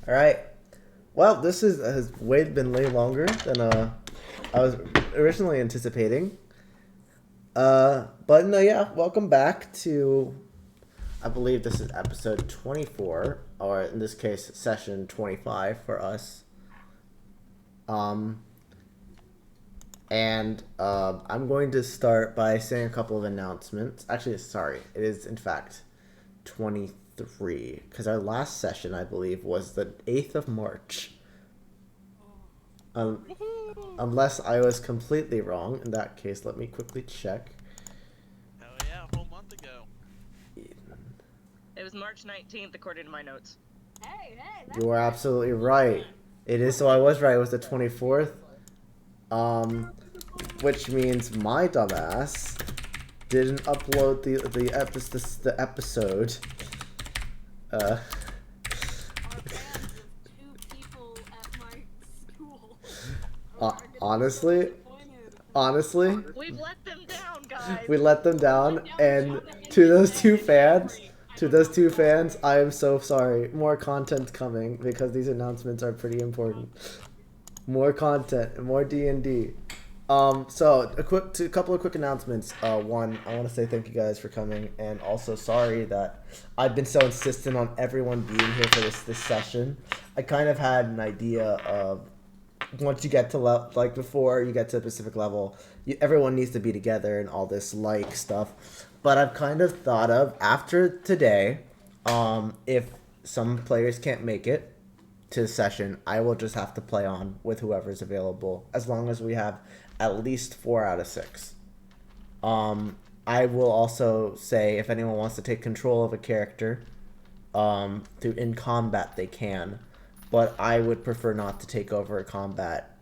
All right. Well, this has been way longer than I was originally anticipating. But no, yeah. Welcome back to. I believe this is episode 24, or in this case, session 25 for us. Um, and I'm going to start by saying a couple of announcements. Actually, sorry, it is in fact 23 because our last session, I believe, was the 8th of March. Um, unless I was completely wrong. In that case, let me quickly check. Hell yeah, a whole month ago. It was March 19th, according to my notes. Hey, You are absolutely right. It is, so I was right. It was the 24th. Which means my dumbass didn't upload the episode. Our fans of two people at my school. Honestly, We've let them down, guys. we let them down, and to those two fans, I am so sorry. More content coming because these announcements are pretty important. More content, more D&D. So a couple of quick announcements. One, I want to say thank you guys for coming, and also sorry that I've been so insistent on everyone being here for this session. I kind of had an idea of once you get to like before you get to a specific level, everyone needs to be together and all this like stuff. But I've kind of thought of after today, if some players can't make it to the session, I will just have to play on with whoever's available as long as we have at least 4 out of 6. I will also say if anyone wants to take control of a character, through in combat they can, but I would prefer not to take over a combat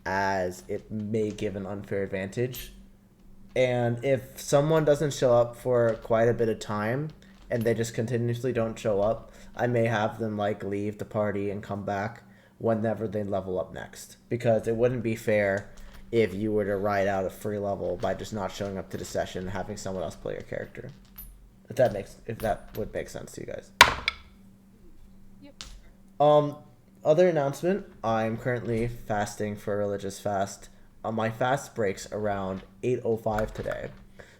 as it may give an unfair advantage. And if someone doesn't show up for quite a bit of time and they just continuously don't show up, I may have them like leave the party and come back whenever they level up next, because it wouldn't be fair if you were to ride out a free level by just not showing up to the session and having someone else play your character. If that would make sense to you guys. Yep. Other announcement, I'm currently fasting for a religious fast. My fast breaks around 8:05 today.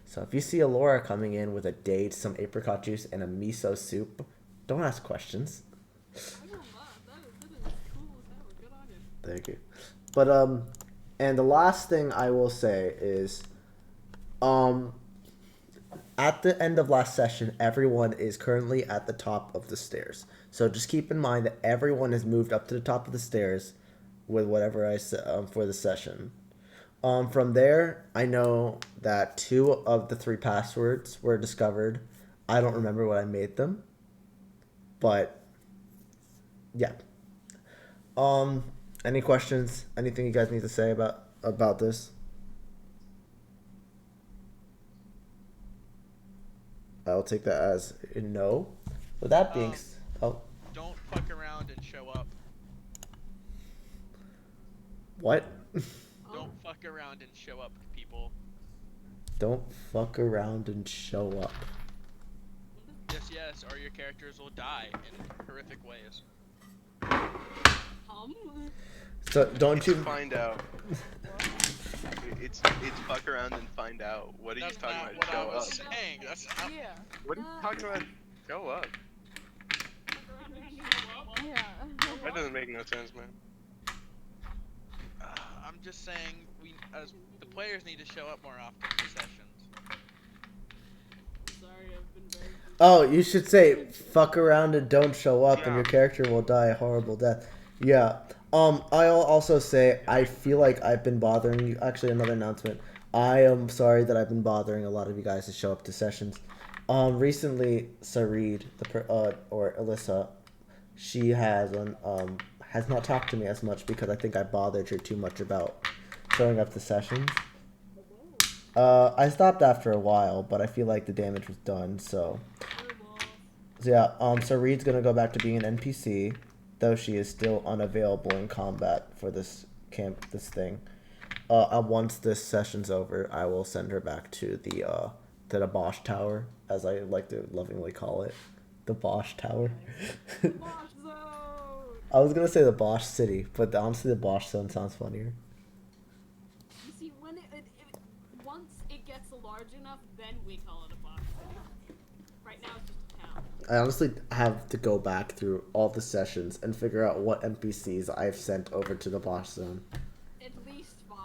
So if you see Alora coming in with a date, some apricot juice, and a miso soup, don't ask questions. I will not. That is cool as hell. Good on you. Thank you. But and the last thing I will say is, at the end of last session, everyone is currently at the top of the stairs. So just keep in mind that everyone has moved up to the top of the stairs with whatever I said for the session. From there, I know that 2 of the 3 passwords were discovered. I don't remember what I made them, but yeah. Any questions? Anything you guys need to say about this? I'll take that as a no. With that being, Don't fuck around and show up. what? Don't fuck around and show up, people. Don't fuck around and show up. Yes, or your characters will die in horrific ways. So don't you find out? It's fuck around and find out. What are you talking about? What Show I was up. saying. That's not. Yeah. What are you talking about? Show up. Yeah. That doesn't make no sense, man. I'm just saying as the players need to show up more often for sessions. Sorry, I've been very. Oh, you should say fuck around and don't show up, and Yeah. your character will die a horrible death. Yeah. I'll also say I feel like I've been bothering you. Actually, another announcement. I am sorry that I've been bothering a lot of you guys to show up to sessions. Recently, Sarid, or Alyssa, she has not talked to me as much because I think I bothered her too much about showing up to sessions. I stopped after a while, but I feel like the damage was done, so yeah, so Reed's gonna go back to being an NPC, though she is still unavailable in combat for this thing. Once this session's over, I will send her back to the Bosch Tower, as I like to lovingly call it, the Bosch Tower. Bosch zone. I was gonna say the Bosch City, but honestly, the Bosch Zone sounds funnier. You see, when once it gets large enough, then we call it a box city. Right now, it's just a town. I honestly have to go back through all the sessions and figure out what NPCs I've sent over to the Bosch Zone. At least 5.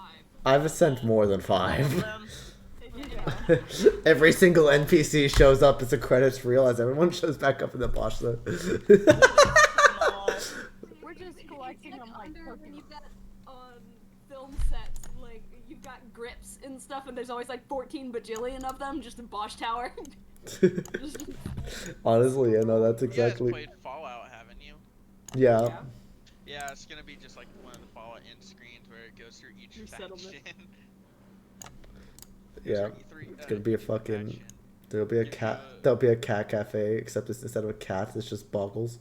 I've sent more than 5. Yeah. Every single NPC shows up as the credits reel as everyone shows back up in the Bosch Zone. We're just collecting them like When you've Pokemon. got film sets, like you've got grips and stuff, and there's always like 14 bajillion of them, just a Bosch tower. Honestly, yeah, no, that's You guys exactly. played Fallout, haven't you? Yeah. Yeah, it's gonna be just like one of the Fallout end screens where it goes through each Resettlement. faction. Yeah. It's gonna be a fucking. There'll be a cat. There'll be a cat cafe, except instead of cats, it's just boggles.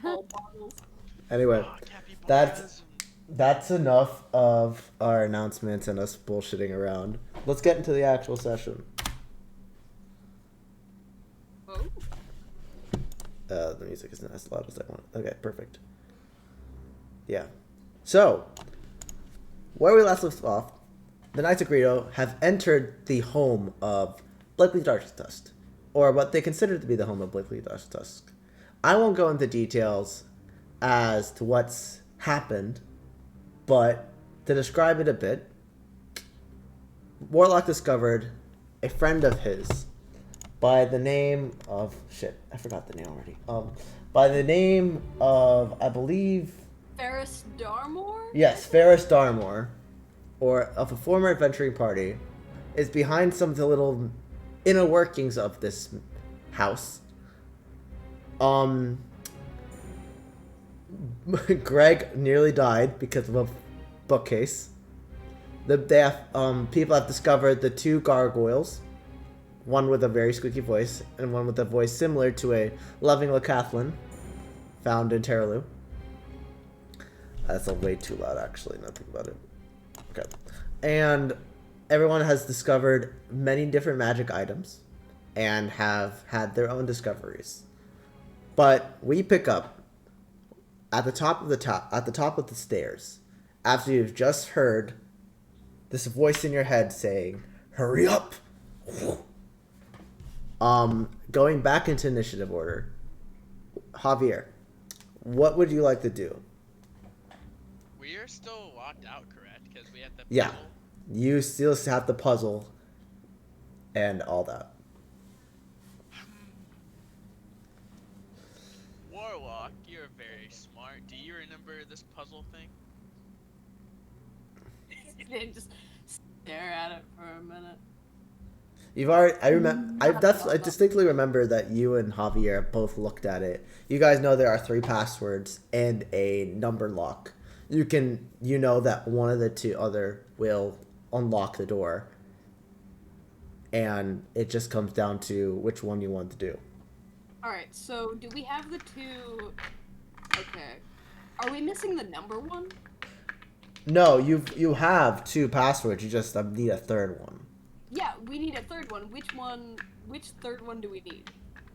All bottles. Anyway, that's enough of our announcements and us bullshitting around. Let's get into the actual session. Oh. The music isn't as loud as I want. Okay, perfect. Yeah. So, where we last left off, the Knights of Greebo have entered the home of Blakely Darktusk, or what they consider to be the home of Blakely Darktusk. I won't go into details as to what's happened, but to describe it a bit, Warlock discovered a friend of his by the name of I forgot the name already. By the name of, I believe, Ferris Darmore? yes, Ferris Darmore, or of a former adventuring party, is behind some of the little inner workings of this house. Greg nearly died because of a bookcase. People have discovered the 2 gargoyles, one with a very squeaky voice and one with a voice similar to a loving Lacathlin found in Terraloo. That's a way too loud, actually, now think about it. Okay. And everyone has discovered many different magic items and have had their own discoveries. But we pick up at the top of the stairs after you've just heard this voice in your head saying, "Hurry up!" Going back into initiative order, Javier, what would you like to do? We are still locked out, correct? Because we had the Yeah. puzzle. You still have the puzzle and all that. Warlock, you're very smart. Do you remember this puzzle thing? Then just stare at it for a minute. You've already. I distinctly remember that you and Javier both looked at it. You guys know there are 3 passwords and a number lock. You know that one of the 2 other will unlock the door, and it just comes down to which one you want to do. Alright, so do we have the 2... Okay. Are we missing the number one? No, you have 2 passwords. You just need a 3rd one. Yeah, we need a 3rd one. Which 3rd one do we need?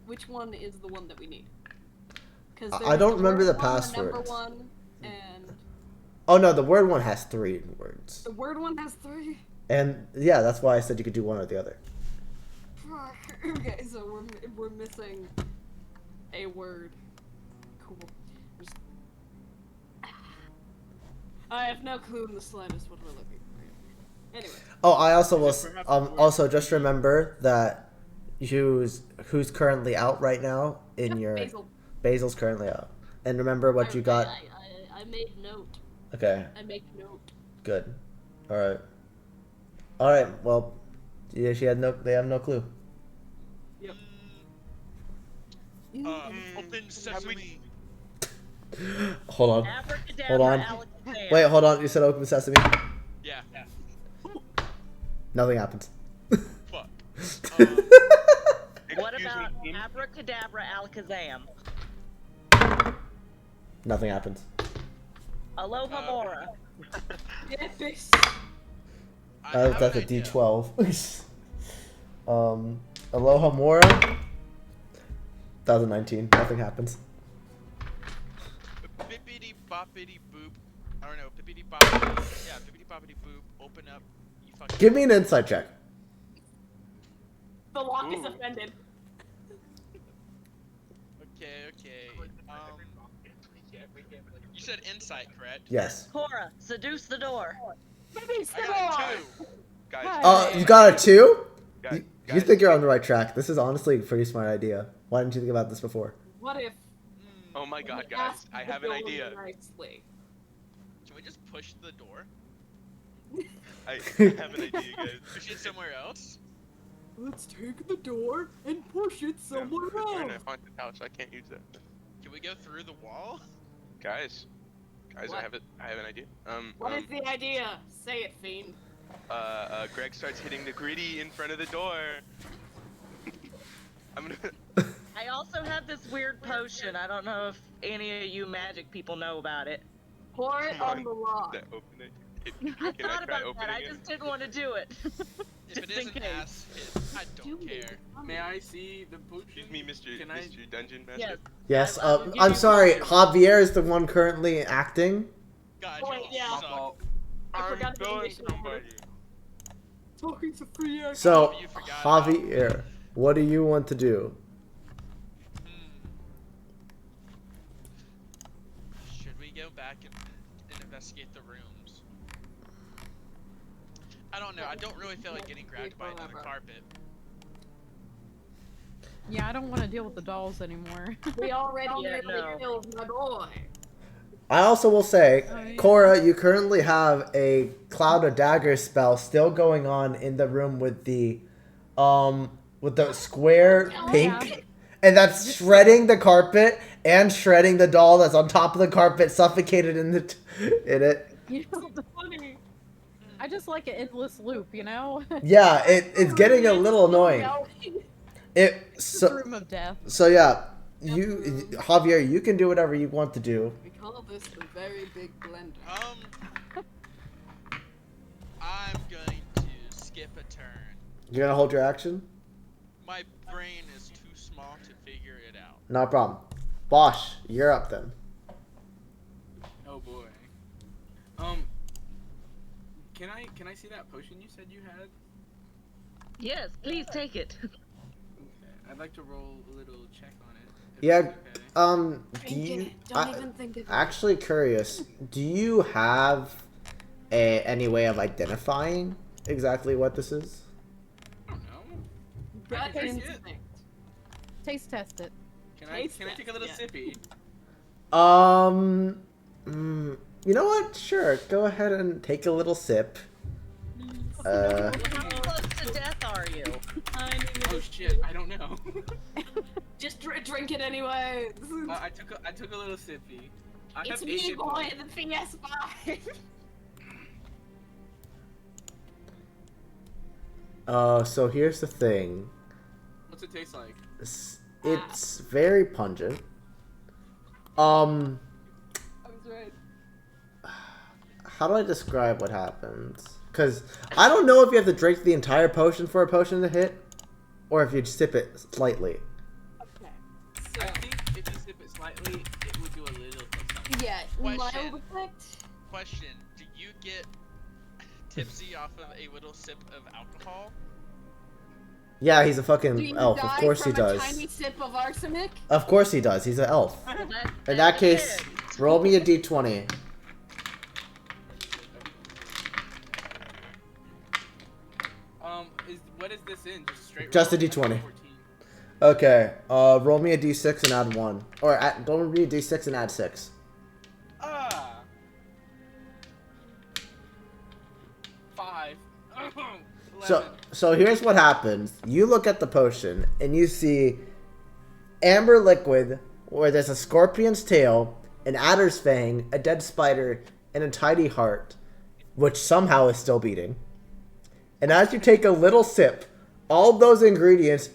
Which one is the one that we need? Because I don't remember the number passwords. one, and Oh no, the word one has 3 words. the word one has 3. And yeah, that's why I said you could do one or the other. Fuck. Okay, so we're missing a word. Cool. Just... I have no clue in the slightest what we're looking for. Anyway. Oh, I also was also just remember that who's currently out right now in your Basil. Basil's currently out. And remember what you got. I made note. Okay, I make note. good. All right. All right. Well, yeah, they have no clue. Yep. Open sesame. Hold on. Abracadabra, Hold on. Alakazam. Wait, hold on. You said open sesame. Yeah. Nothing happens. Fuck. What Excuse about me, Abracadabra, Alakazam? Nothing happens. Aloha Mora. Yes. I have That's an a idea. D12. Aloha Mora. 2019. Nothing happens. boppity boop. I don't know. Pippity boppity. Yeah, pippity boppity boop. Open up. You fucking. Give me an insight check. The lock is Ooh. offended. Okay. You said insight, correct? Yes. Cora, seduce the door. I got a 2. Guys, You got a 2? guys, You guys, think you're on the right track. This is honestly a pretty smart idea. Why didn't you think about this before? What if Oh my god, we guys, asked I the have an villain idea. Nicely? Can we just push the door? I have an idea, guys. Push it somewhere else? Let's take the door and push it somewhere No, we're in else. a haunted house. I can't use that. Can we go through the wall? Guys, What? I have an idea. What is the idea? Say it, Fiend. Greg starts hitting the gritty in front of the door. I'm gonna. I also have this weird potion. I don't know if any of you magic people know about it. Pour it on the lock. That open it. I Can I thought try about that. opening I it? just didn't want to do it. If Just it in is an case. ass hit, I don't care. May I see the potion? Excuse me, Mr. Can I- Mr. Dungeon Master. Yes. Yes. I will give I'm you sorry. potion. Javier is the one currently acting. God, Oh, wait, you yeah. all My suck. fault. I I'm forgot the going condition I had. somebody. Talking to free action. So, You forgot about- Javier, what do you want to do? Should we go back and investigate the rooms? I don't know. I don't really feel like getting grabbed by another carpet. Yeah, I don't want to deal with the dolls anymore. We already Yeah, nearly no. killed my boy. I also will say, Oh, yeah. Cora, you currently have a Cloud of Daggers spell still going on in the room with the square pink, Yeah. and that's shredding the carpet and shredding the doll that's on top of the carpet, suffocated in in it. You know, Funny. I just like an endless loop, you know? Yeah, it's getting a little annoying. It's the room of death. So yeah, Javier, you can do whatever you want to do. We call this the very big blender. I'm going to skip a turn. You're gonna hold your action? My brain is too small to figure it out. No problem. Bosch, you're up then. Oh boy. Can I see that potion you said you had? Yes, please take it. Okay. I'd like to roll a little check on it. if Yeah, that's okay. do you... Don't even think of it. Actually curious, do you have any way of identifying exactly what this is? I don't know. Gut I can taste it. instinct. Taste test it. Can I Taste take a little test, sippy? You know what? Sure, go ahead and take a little sip. How close to death are you? Oh shit, I don't know. Just drink it anyway. I took a little sippy. I It's have me, 8 hit boy, points. the PS5. So here's the thing. What's it taste like? It's very pungent. I was right. How do I describe what happens? Because I don't know if you have to drink the entire potion for a potion to hit, or if you sip it slightly. Okay. I So, think if you sip it slightly, it would do a little something. yeah, Question. mild effect. Question: do you get tipsy off of a little sip of alcohol? Yeah, he's a Do fucking you elf. die Of course he from a does. tiny sip of arsenic? Of course he does. He's an elf. Well, In that case, roll me a d20. What is this in? Just straight. Just a roll? D20. 14. Okay, roll me a d6 and add 1. Or roll me a d6 and add 6. Ah. 5. 11. So here's what happens. You look at the potion, and you see amber liquid, where there's a scorpion's tail, an adder's fang, a dead spider, and a tiny heart, which somehow is still beating. And as you take a little sip, all those ingredients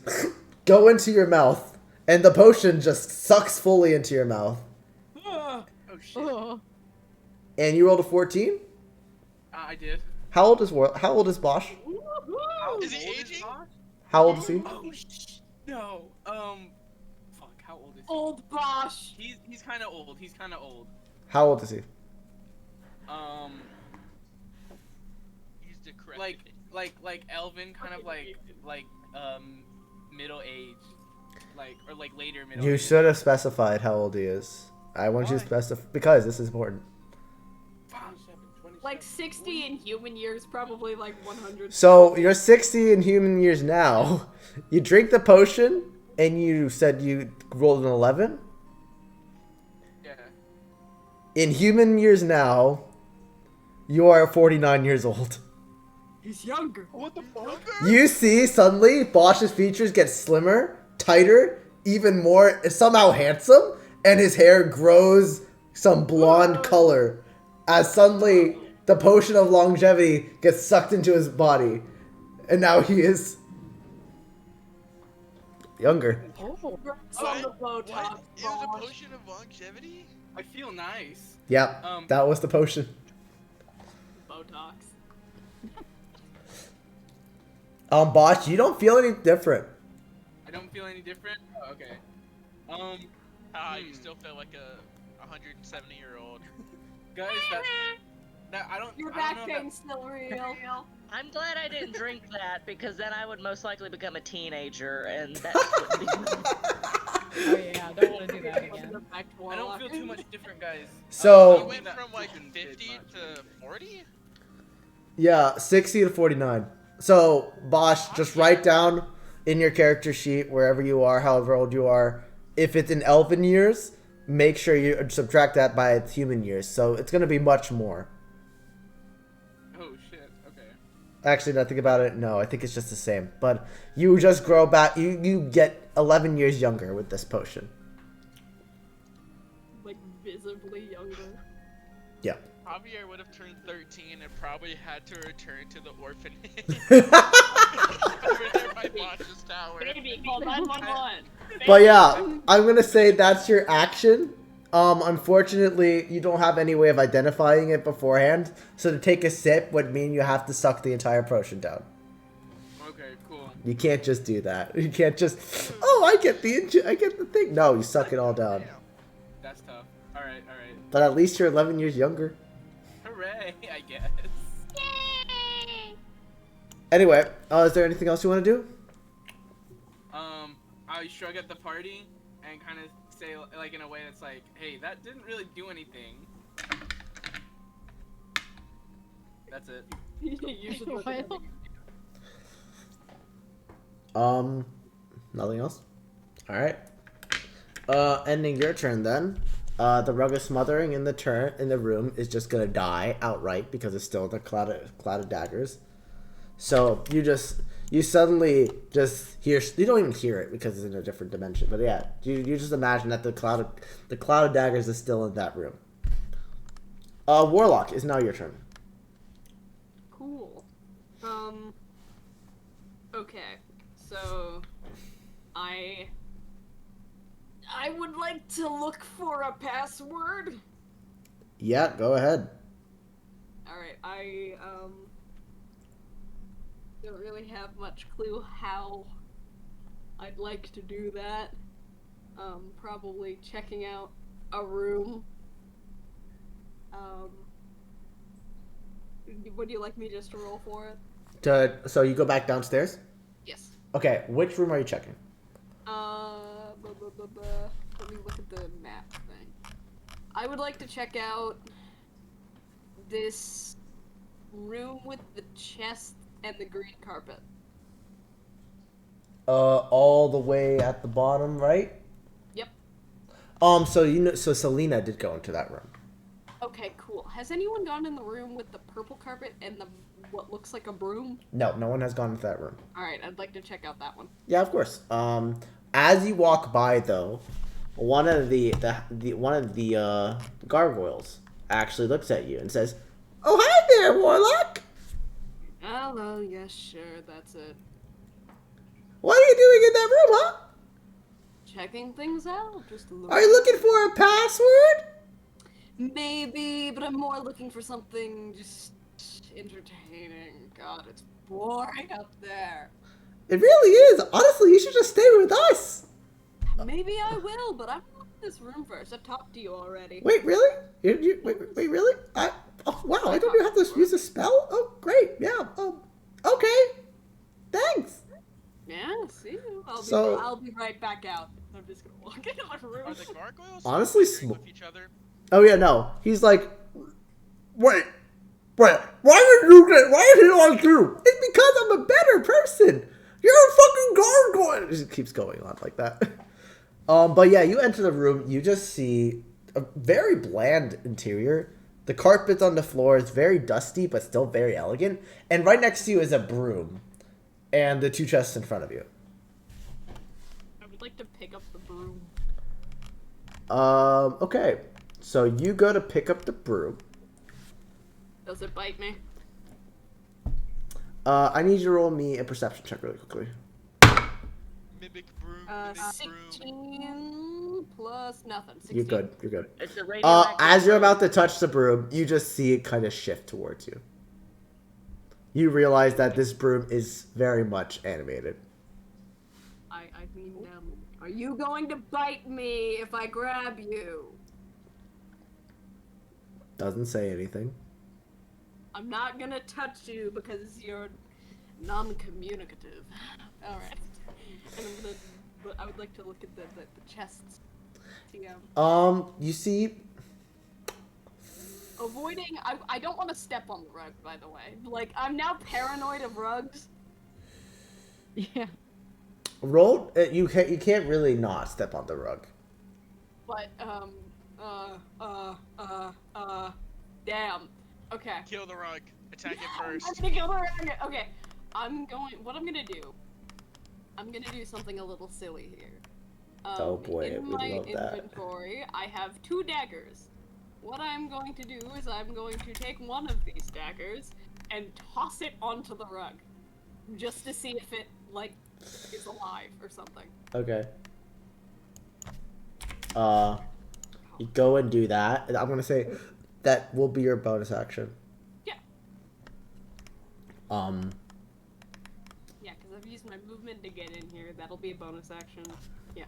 go into your mouth, and the potion just sucks fully into your mouth. Oh shit. Oh. And you rolled a 14? I did. How old is Bosch? How Is he old aging? Bosch? How old is he? Oh no. Fuck. How old is he? Old Bosch. He's kind of old. He's kind of old. How old is he? He's decrepit. Like Elvin, kind of like middle age, or later middle. You age. should have specified how old he is. I want you to Why? specify because this is important. Like 60 in human years, probably like 100. So you're 60 in human years now. You drink the potion, and you said you rolled an 11. Yeah. In human years now, you are 49 years old. He's younger. What the fuck? You see, suddenly, Bosch's features get slimmer, tighter, even more, somehow handsome, and his hair grows some blonde color as suddenly the potion of longevity gets sucked into his body. And now he is younger. Oh. On the Botox. What? It was a Bosch. potion of longevity? I feel nice. Yep, that was the potion. Botox. Bosch, you don't feel any different. I don't feel any different. Oh, okay. You still feel like a 170-year-old. Guys, that I don't. Your I back don't know if pain's still real. I'm glad I didn't drink that because then I would most likely become a teenager, and that would be. Oh yeah, don't want to do that again. I don't feel too much different, guys. So- You went from like 50 to 40? Yeah, 60 to 49. So, Bosch, just write down in your character sheet, wherever you are, however old you are, if it's in elven years, make sure you subtract that by its human years. So, it's going to be much more. Oh shit. Okay. Actually, now think about it. No, I think it's just the same. But you just grow back. You get 11 years younger with this potion. Like visibly younger. Yeah. Javier would have turned 13 and probably had to return to the orphanage. Over there by Bosch's tower. Baby, call 911. But yeah, I'm going to say that's your action. Unfortunately, you don't have any way of identifying it beforehand. So to take a sip would mean you have to suck the entire potion down. Okay. Cool. You can't just do that. You can't just, oh, I get the thing. No, you suck it all down. That's tough. All right. But at least you're 11 years younger. Hooray! I guess. Anyway, is there anything else you want to do? I shrug at the party and kind of say, like, in a way that's like, hey, that didn't really do anything. That's it. You should look at Well, Nothing else? Alright. Ending your turn then. The rug of smothering in the room is just gonna die outright because it's still in the cloud of daggers. So you suddenly just hear, you don't even hear it because it's in a different dimension, but yeah, you just imagine that the cloud of daggers is still in that room. Warlock, is now your turn. Cool. Okay. So I would like to look for a password. Yeah, go ahead. Alright, I don't really have much clue how I'd like to do that. Probably checking out a room. Would you like me just to roll for it? So you go back downstairs? Yes. Okay, which room are you checking? Let me look at the map thing. I would like to check out this room with the chest and the green carpet. All the way at the bottom, right? Yep. So Selena did go into that room. Okay, cool. Has anyone gone in the room with the purple carpet and the what looks like a broom? No one has gone into that room. Alright, I'd like to check out that one. Yeah, of course. As you walk by, though, one of the gargoyles actually looks at you and says, "Oh, hi there, Warlock. Hello, yes, sure, that's it. What are you doing in that room, huh? Checking things out, just a little. Are you looking for a password? Maybe, but I'm more looking for something just entertaining. God, it's boring up there. It really is. Honestly, you should just stay with us. Maybe I will, but I'm not this room first. I've talked to you already. Wait, really? Wait, really? Oh, wow, I don't even have to use a spell? Oh, great. Yeah. Oh, okay. Thanks. Yeah, see you. So- I'll be right back out. I'm just gonna walk into my room. Are the gargoyles Honestly, bickering with each other? Oh, yeah, no. He's like, wait, why did he like you? It's because I'm a better person. You're a fucking gargoyle. It just keeps going on like that. But yeah, you enter the room, you just see a very bland interior. The carpet on the floor is very dusty, but still very elegant. And right next to you is a broom. And the two chests in front of you. I would like to pick up the broom. Okay. So you go to pick up the broom. Does it bite me? I need you to roll me a perception check really quickly. Mimic broom, mimic broom. 16 plus nothing. 16. You're good. You're good. It's a radioactive As you're broom. about to touch the broom, you just see it kind of shift towards you. You realize that this broom is very much animated. I mean, are you going to bite me if I grab you? Doesn't say anything. I'm not gonna touch you because you're non-communicative. All right. And but I would like to look at the chests. Yeah. You see, Avoiding. I don't want to step on the rug. By the way, like I'm now paranoid of rugs. Yeah. roll. You can't really not step on the rug. But damn. Okay. Kill the rug. Attack it I'm first. gonna kill the rug. Okay. What I'm gonna do. I'm gonna do something a little silly here. Oh boy, in we my love that. inventory, I have 2 daggers. What I'm going to do is I'm going to take one of these daggers and toss it onto the rug, just to see if it like is alive or something. Okay. You go and do that. I'm gonna say that will be your bonus action. Yeah. Yeah, because I've used my movement to get in here. That'll be a bonus action. Yeah.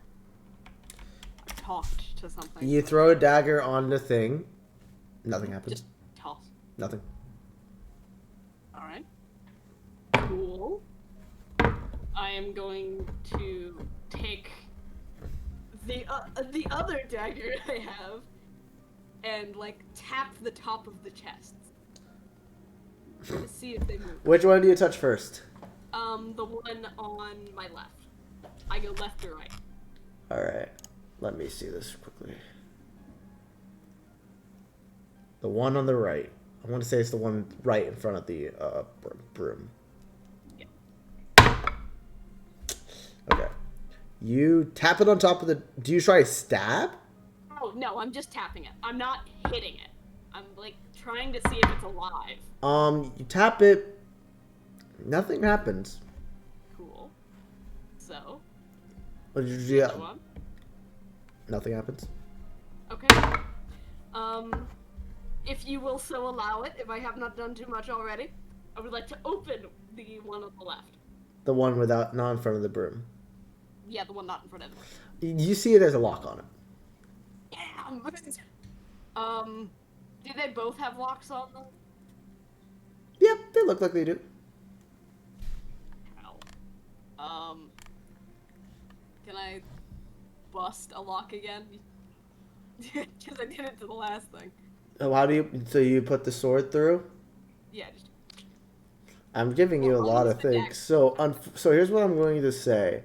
I talked to something. You throw a dagger on the thing. Nothing happens. Just toss. Nothing. Alright. Cool. I am going to take the other dagger I have and like tap the top of the chests to see if they move. Which one do you touch first? The one on my left. I go left or right. All right. Let me see this quickly. The one on the right. I want to say it's the one right in front of the broom. Yeah. Okay. You tap it on top of the... Do you try to stab? Oh no, I'm just tapping it. I'm not hitting it. I'm like trying to see if it's alive. You tap it. Nothing happens. Cool. So, What did you do? other one. Nothing happens. Okay. If you will so allow it, if I have not done too much already, I would like to open the one on the left. The one without, not in front of the broom. Yeah, the one not in front of me. You see there's a lock on it. Yeah. Do they both have locks on them? Yep, they look like they do. Hell. Can I bust a lock again? Because I did it to the last thing. Oh, how do you... So you put the sword through? Yeah, just... I'm giving you a Well, lot I'll of use the things. So here's what I'm going to say.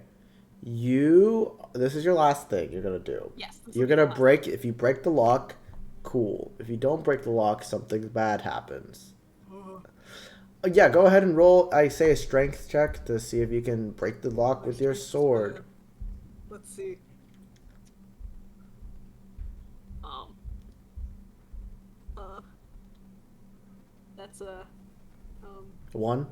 This is your last thing you're going to do. Yes. You're going to break... If you break the lock, cool. If you don't break the lock, something bad happens. Yeah, go ahead and roll, I say, a strength check to see if you can break the lock with your sword. Let's see. That's a, 1?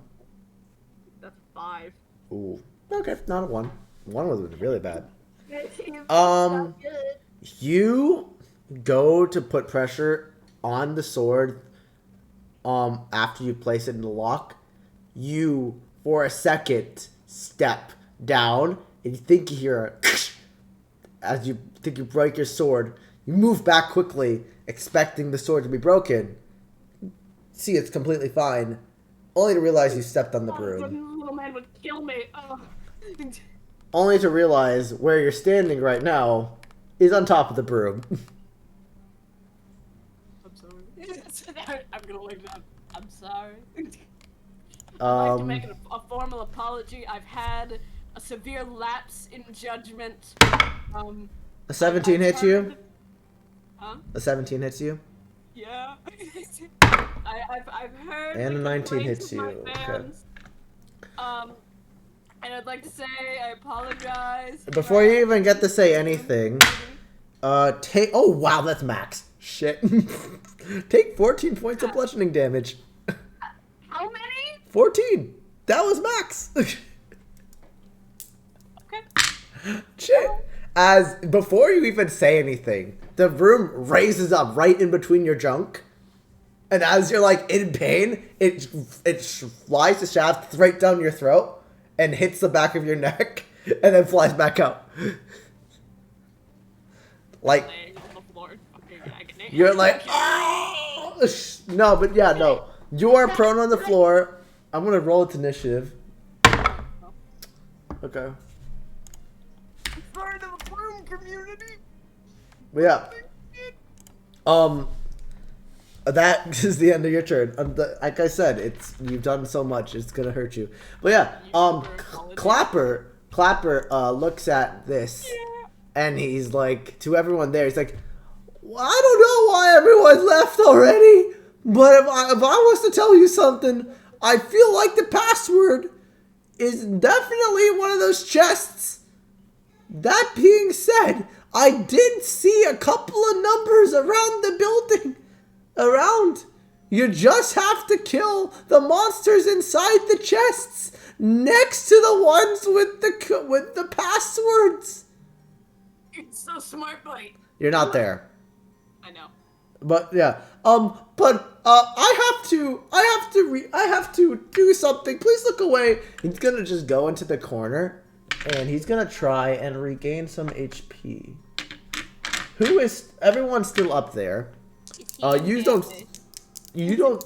that's 5. Ooh. Okay, not a 1. 1 was really bad. Not good. You go to put pressure on the sword after you place it in the lock. You, for a second, step down and you think you hear a as you think you break your sword, you move back quickly, expecting the sword to be broken. See, it's completely fine, only to realize you stepped on the Oh, broom. the little man would kill me. Oh. Only to realize where you're standing right now is on top of the broom. I'm sorry. I'm gonna look it up. I'm sorry. I'd like to make a formal apology. I've had a severe lapse in judgment. A 17 hits you? Huh? A 17 hits you? Yeah. I've heard And the a 19 complaints hits of my you. Okay. fans. And I'd like to say I apologize. Before you even get to say anything, take. Oh wow, that's max. Shit. Take 14 points of bludgeoning damage. How many? 14. That was max. Okay. Shit. As before you even say anything, the room raises up right in between your junk. And as you're like in pain, it flies the shaft right down your throat and hits the back of your neck and then flies back out. Like Laying on the floor, fucking agony. you're like, oh! No, but yeah, no. You are prone on the floor. I'm gonna roll its initiative. Okay. Sorry to the broom community. But yeah. That is the end of your turn. Like I said, you've done so much, it's gonna hurt you. But yeah, Clapper looks at this, and he's like, to everyone there, he's like, well, I don't know why everyone's left already, but if I was to tell you something, I feel like the password is definitely one of those chests. That being said, I did see a couple of numbers around the building. You just have to kill the monsters inside the chests next to the ones with the passwords. It's so smart, buddy. You're not there. I know. But yeah. I have to do something. Please look away. He's gonna just go into the corner and he's gonna try and regain some HP. Everyone's still up there. You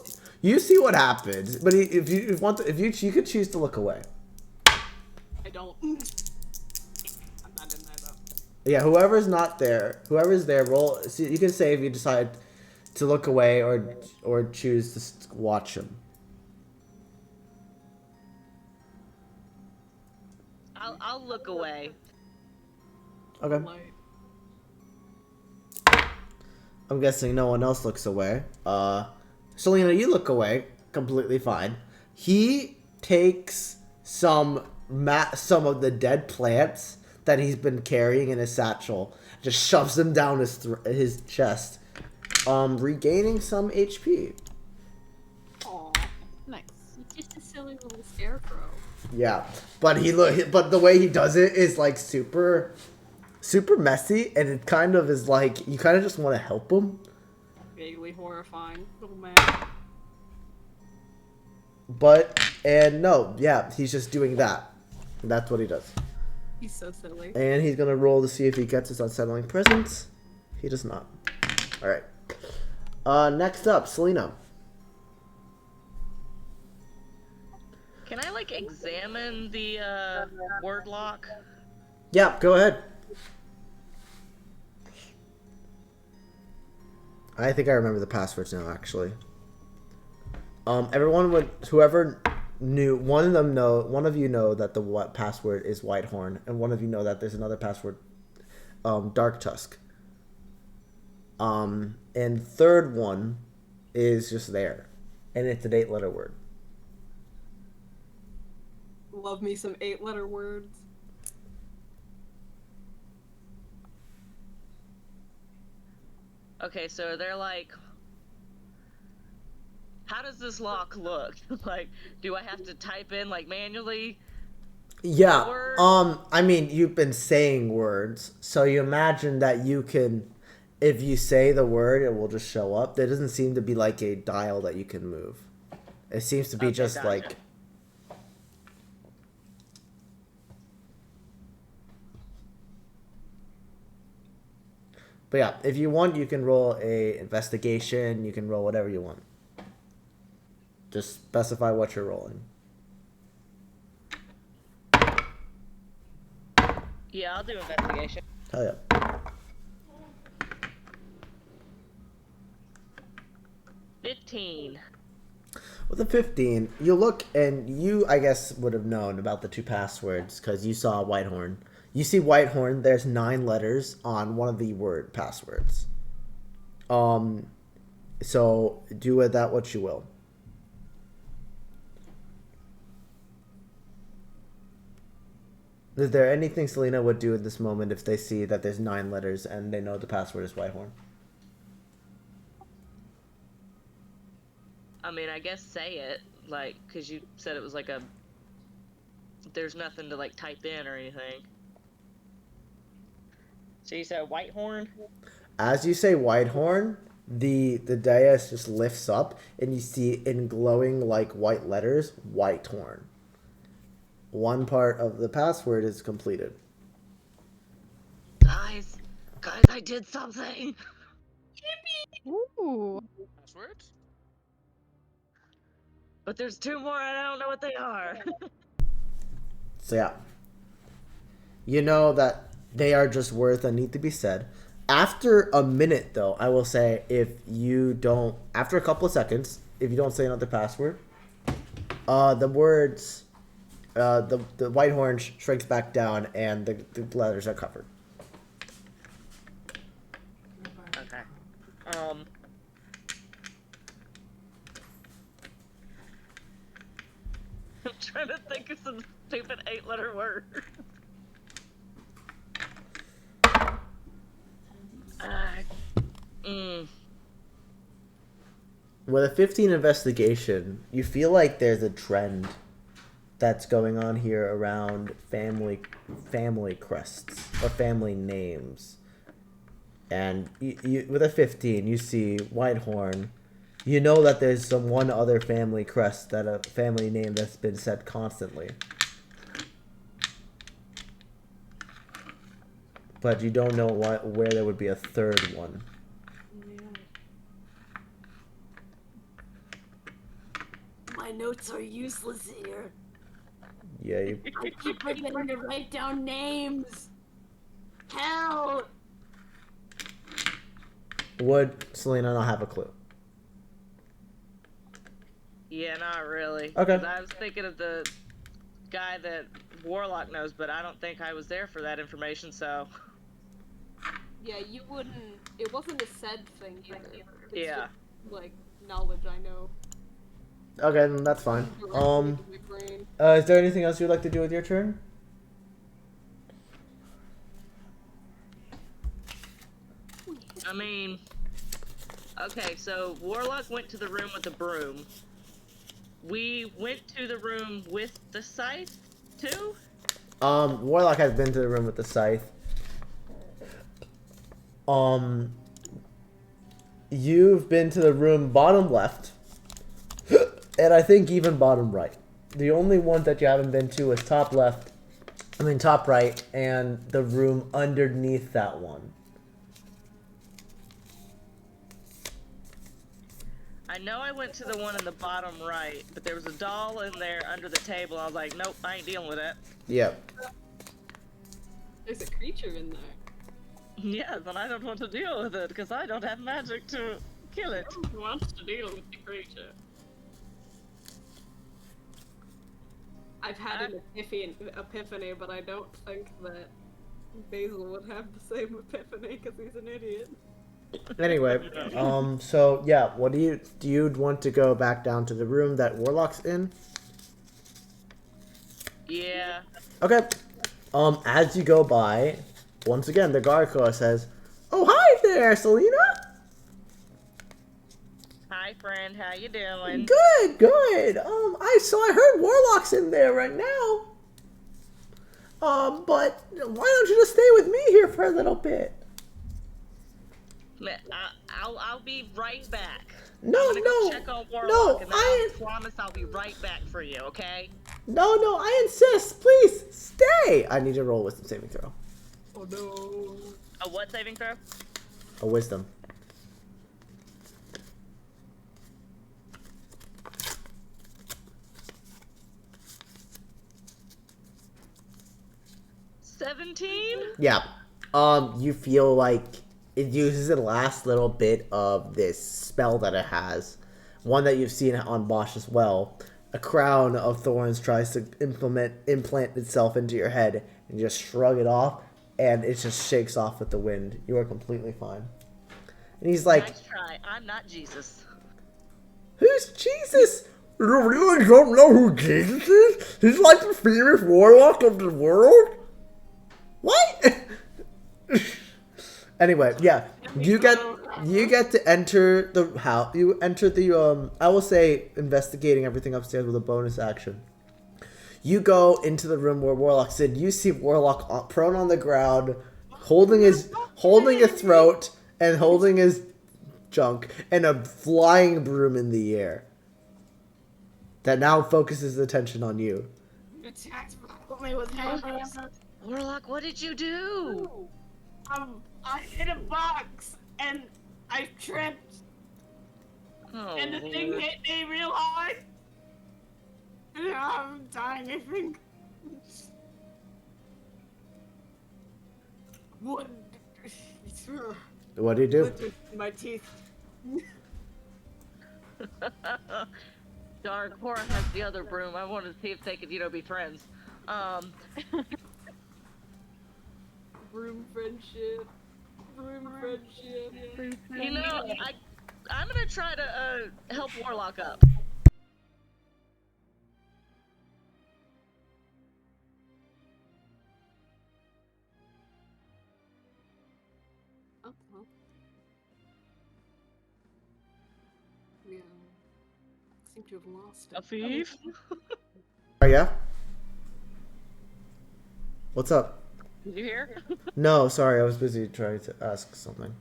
see what happens, but if you could choose to look away. I don't. I'm not in there though. Yeah, whoever's there, roll. See, you can say if you decide to look away or choose to watch him. I'll look away. Okay. I'm guessing no one else looks away. Selena, you look away. Completely fine. He takes some of the dead plants that he's been carrying in his satchel, just shoves them down his chest, regaining some HP. Aw, Nice. he's just a silly little scarecrow. Yeah, but the way he does it is like super messy, and it kind of is like you kind of just want to help him. Vaguely horrifying. Little man. He's just doing that. That's what he does. He's so silly. And he's gonna roll to see if he gets his unsettling presence. He does not. Alright. Next up, Selena. Can I like examine the word lock? Yeah, go ahead. I think I remember the passwords now, actually. Whoever knew, one of you know that the password is Whitehorn, and one of you know that there's another password, Dark Tusk. And third one is just there, and it's an 8-letter word. Love me some 8-letter words. Okay, so they're like, how does this lock look? Like, do I have to type in like manually? Yeah. Word? I mean, you've been saying words, so you imagine that you can, if you say the word, it will just show up. There doesn't seem to be like a dial that you can move. It seems to be Okay, just gotcha. like. But yeah, if you want, you can roll a investigation. You can roll whatever you want. Just specify what you're rolling. Yeah, I'll do investigation. Hell yeah. 15. With a 15, you look and you, I guess, would have known about the 2 passwords because you saw Whitehorn. You see Whitehorn, there's 9 letters on one of the word passwords. So do with that what you will. Is there anything Selena would do at this moment if they see that there's 9 letters and they know the password is Whitehorn? I mean, I guess say it, like, because you said it was like a... There's nothing to, like, type in or anything. So you said Whitehorn? As you say Whitehorn, the dais just lifts up and you see in glowing like white letters, Whitehorn. One part of the password is completed. Guys, I did something! Ooh. Passwords? But there's 2 more and I don't know what they are. So yeah. You know that they are just words that need to be said. After a minute though, I will say if you don't, after a couple of seconds, if you don't say another password, the words, the Whitehorn shrinks back down and the letters are covered. Okay. I'm trying to think of some stupid 8-letter word. With a 15 investigation, you feel like there's a trend that's going on here around family crests or family names. And you with a 15, you see Whitehorn. You know that there's some one other family crest, that a family name that's been said constantly. But you don't know where there would be a third one. My notes are useless here. Yeah, you... I keep forgetting to write down names. Help! Would Selena not have a clue? Yeah, not really. Okay. 'Cause I was thinking of the guy that Warlock knows, but I don't think I was there for that information, so... Yeah, you wouldn't. It wasn't a said thing either. It's Yeah. just, like, knowledge I know. Okay, then that's fine. Directly into my brain. Is there anything else you'd like to do with your turn? I mean... Okay, so Warlock went to the room with the broom. We went to the room with the scythe, too? Warlock has been to the room with the scythe. You've been to the room bottom left. And I think even bottom right. The only one that you haven't been to is top left. Top right, and the room underneath that one. I know I went to the one in the bottom right, but there was a doll in there under the table. I was like, nope, I ain't dealing with it. Yep. There's a creature in there. Yes, and I don't want to deal with it, because I don't have magic to kill it. Who wants to deal with the creature? I've had an epiphany, but I don't think that Basil would have the same epiphany because he's an idiot. Anyway, so yeah, what do you want to go back down to the room that Warlock's in? Yeah. Okay. As you go by, once again, the Gargoyle says, "Oh, hi there, Selena." Hi, friend. How you doing? Good, good. I heard Warlock's in there right now. But why don't you just stay with me here for a little bit? I'll be right back. No, I'm gonna go no, check on Warlock, no. and then I promise I'll be right back for you. Okay? No, I insist. Please stay. I need to roll with the saving throw. Oh no. A what saving throw? a wisdom. Yeah. You feel like it uses the last little bit of this spell that it has. One that you've seen on Bosch as well. A crown of thorns tries to implant itself into your head and just shrug it off, and it just shakes off with the wind. You are completely fine. And he's like, Nice try. I'm not Jesus. "Who's Jesus? You really don't know who Jesus is? He's like the famous warlock of the world? What?" Anyway, yeah, you get to enter the house. You enter the I will say investigating everything upstairs with a bonus action. You go into the room where Warlock's in. You see Warlock prone on the ground, holding his throat and holding his junk, and a flying broom in the air. That now focuses attention on you. Attacked me with hammers. Warlock, what did you do? I hit a box and I tripped Oh, and the thing Lord. hit me real hard. And now I'm dying, I think. What? What do you do? My teeth. Darn, Cora has the other broom. I wanted to see if they could, be friends. Broom friendship. Broom friendship. I'm gonna try to help Warlock up. Oh, well. Yeah. Seem to have lost it. Afif? Oh yeah. What's up? Did you hear? No, sorry, I was busy trying to ask something.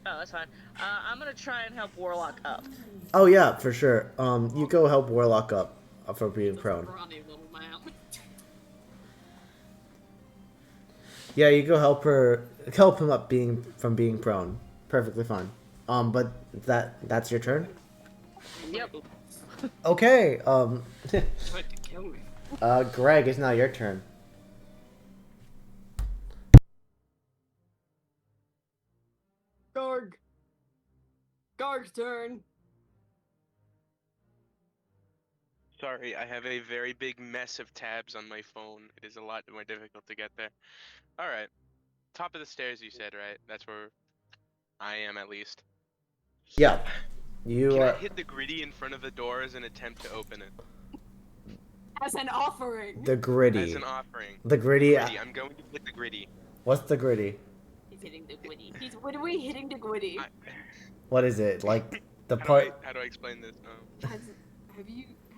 Oh, that's fine. I'm gonna try and help Warlock up. Oh yeah, for sure. You go help Warlock up for being prone. Scrawny little man. Yeah, you go help him up from being prone. Perfectly fine. But that's your turn. Yep. Okay. Tried to kill me. Greg, it's now your turn. Garg. Garg's turn. Sorry, I have a very big mess of tabs on my phone. It is a lot more difficult to get there. Alright. Top of the stairs, you said, right? That's where I am, at least. Yeah. You Can I are hit the gritty in front of the door as an attempt to open it? As an offering. the gritty. As an offering. The gritty. Gritty. I'm going to hit the gritty. What's the gritty? He's hitting the gwitty. What are we hitting the gwitty? What is it? Like the How part? do I explain this?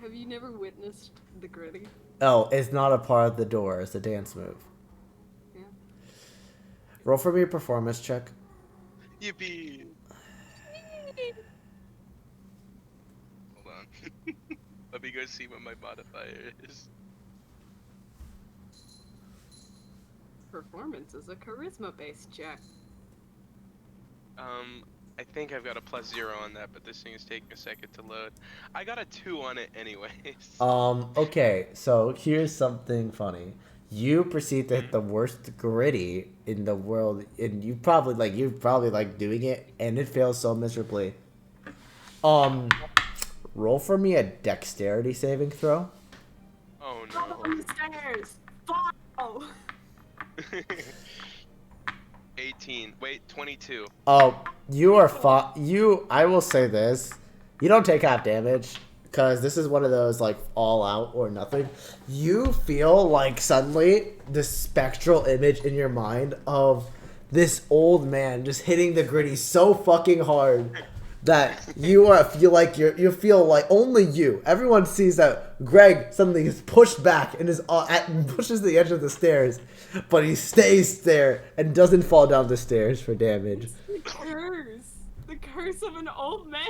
Have you never witnessed the gritty? Oh, it's not a part of the door. It's a dance move. Yeah. Roll for me a performance check. Yippee! Hold on. Let me go see what my modifier is. Performance is a charisma-based check. I think I've got a +0 on that, but this thing is taking a second to load. I got a 2 on it anyways. Okay, so here's something funny. You proceed to hit the worst gritty in the world, and you're probably doing it, and it fails so miserably. Roll for me a dexterity saving throw. Oh Fall no. the stairs! Fall! 18. Wait, 22. Oh, you are I will say this. You don't take half damage, because this is one of those, like, all out or nothing. You feel like suddenly this spectral image in your mind of this old man just hitting the gritty so fucking hard that you feel like only you. Everyone sees that Greg suddenly is pushed back and pushes the edge of the stairs, but he stays there and doesn't fall down the stairs for damage. The curse of an old man.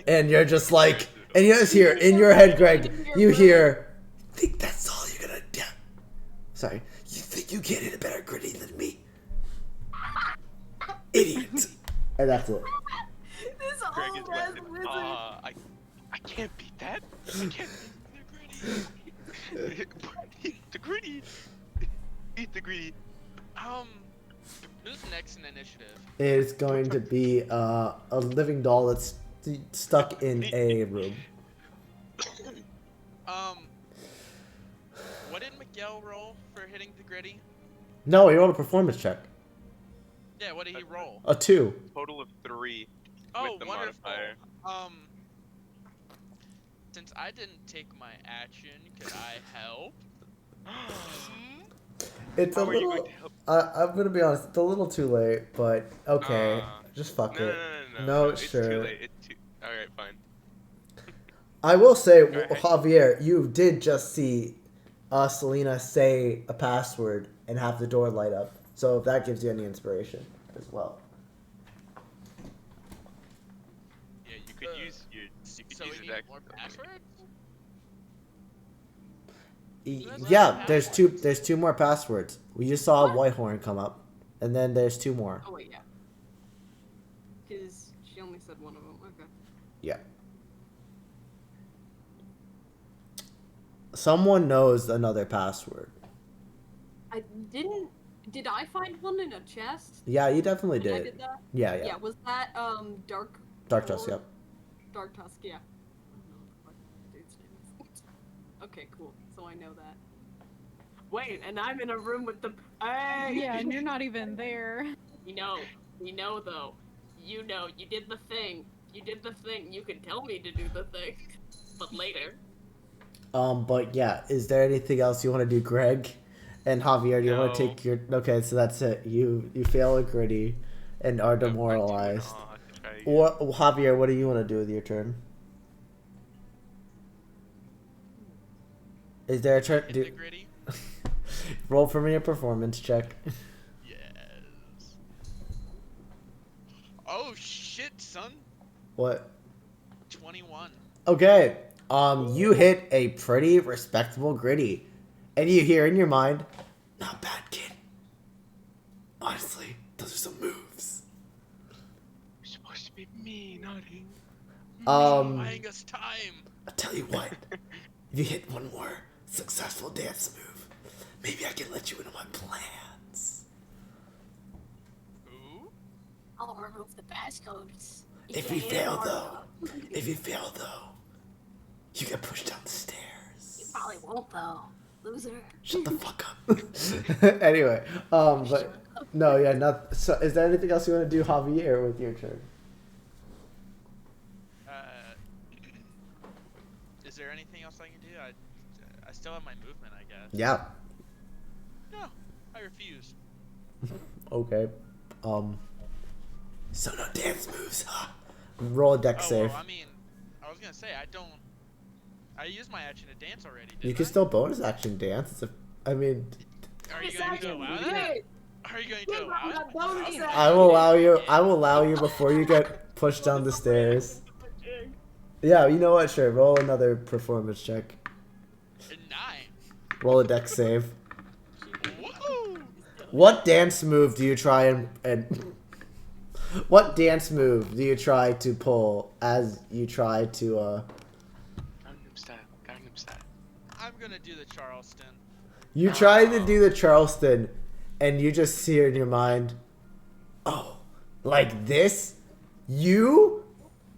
And you're just like, and you just hear in your head, Greg, you hear, "Think that's all you're gonna do? Sorry, you think you get it a better gritty than me?" idiot. And that's it. This Greg is old ass laughing. wizard. I can't beat that. I can't beat the gritty. Beat the greedy. Who's next in initiative? It's going to be a living doll that's stuck in a room. What did Miguel roll for hitting the gritty? No, he rolled a performance check. Yeah, what did he roll? A 2. Total of 3 Oh, with the wonderful. modifier. Since I didn't take my action, could I help? It's How a are you little. going to help? I'm gonna be honest. It's a little too late, but okay. Just fuck No, it. no, It's it's sure. too late. It's too. All right, fine. I will say, Alright. Javier, you did just see Selena say a password and have the door light up. So if that gives you any inspiration as well. Yeah, you could use your. You could So use we his need more passwords? Yeah, there's two. There's 2 more passwords. We just saw a white horn come up, and then there's 2 more. Oh wait, yeah. Because she only said one of them. Okay. Yeah. Someone knows another password. I didn't. Did I find one in a chest? Yeah, you definitely When I did. did that? Yeah, Yeah. yeah. Was that Dark? Dark Tusk, Orb? yep. Dark Tusk. Yeah. I don't know what the dude's name is. Okay, cool. So I know that. Wait, and I'm in a room with the. Hey! Yeah, and you're not even there. We know though. You know, you did the thing. You did the thing. You can tell me to do the thing, but later. But yeah, is there anything else you want to do, Greg? And Javier, do you want to No. take your... Okay, so that's it. You fail a gritty and are demoralized. Or, Javier, what do you want to do with your turn? Is there a turn... Hit the gritty? Roll for me a performance check. Yes. Oh shit, son. What? 21. Okay. You hit a pretty respectable gritty. And you hear in your mind, not bad, kid. Honestly, those are some moves. You're supposed to be me, not him. Buying us time. I'll tell you what. If you hit one more successful dance move, maybe I can let you into my plans. Ooh. I'll remove the passcodes. If you fail, though, you get pushed down the stairs. Probably won't though, loser. Shut the fuck up. Anyway, but no, yeah, not. So, is there anything else you want to do, Javier, with your turn? Is there anything else I can do? I still have my movement, I guess. Yeah. No, I refuse. Okay. So no dance moves, huh? Roll a deck Oh, save. well, I mean, I was gonna say I used my action to dance already. You Didn't can I? still bonus action dance. It's a, I mean, Are you going to allow that? Are you going to allow it? bonus I will allow you. I will allow you before you get pushed down the stairs. Yeah, you know what? Sure. Roll another performance check. 9. Roll a deck save. Woohoo! What dance move do you try and what dance move do you try to pull as you try to Gangnam style. I'm gonna do the Charleston. you try to do the Charleston and you just see it in your mind, oh, like this? You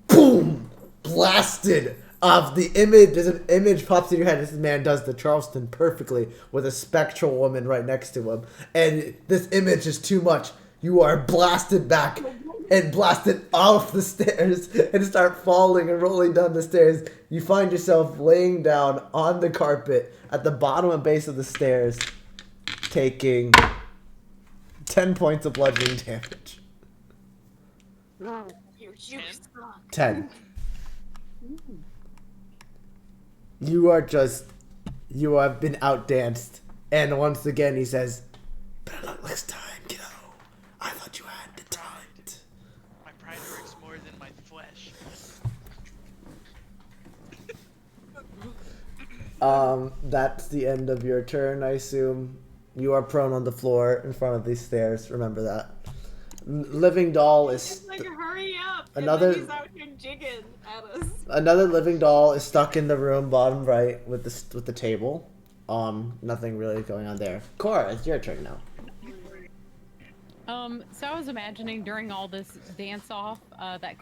boom blasted off the image. There's an image pops in your head. This man does the Charleston perfectly with a spectral woman right next to him, and this image is too much. You are blasted back and blasted off the stairs and start falling and rolling down the stairs. You find yourself laying down on the carpet at the bottom and base of the stairs, taking 10 points of bludgeoning damage. You 10? suck. 10. You have been outdanced. And once again he says, better luck next time, kiddo. I thought you had the talent. My pride hurts more than my flesh. That's the end of your turn, I assume. You are prone on the floor in front of these stairs, remember that. living doll is It's like, hurry up! Another- And then he's out here jigging at us. another living doll is stuck in the room bottom right with the table. Nothing really going on there. Cora, it's your turn now. So I was imagining during all this dance off, that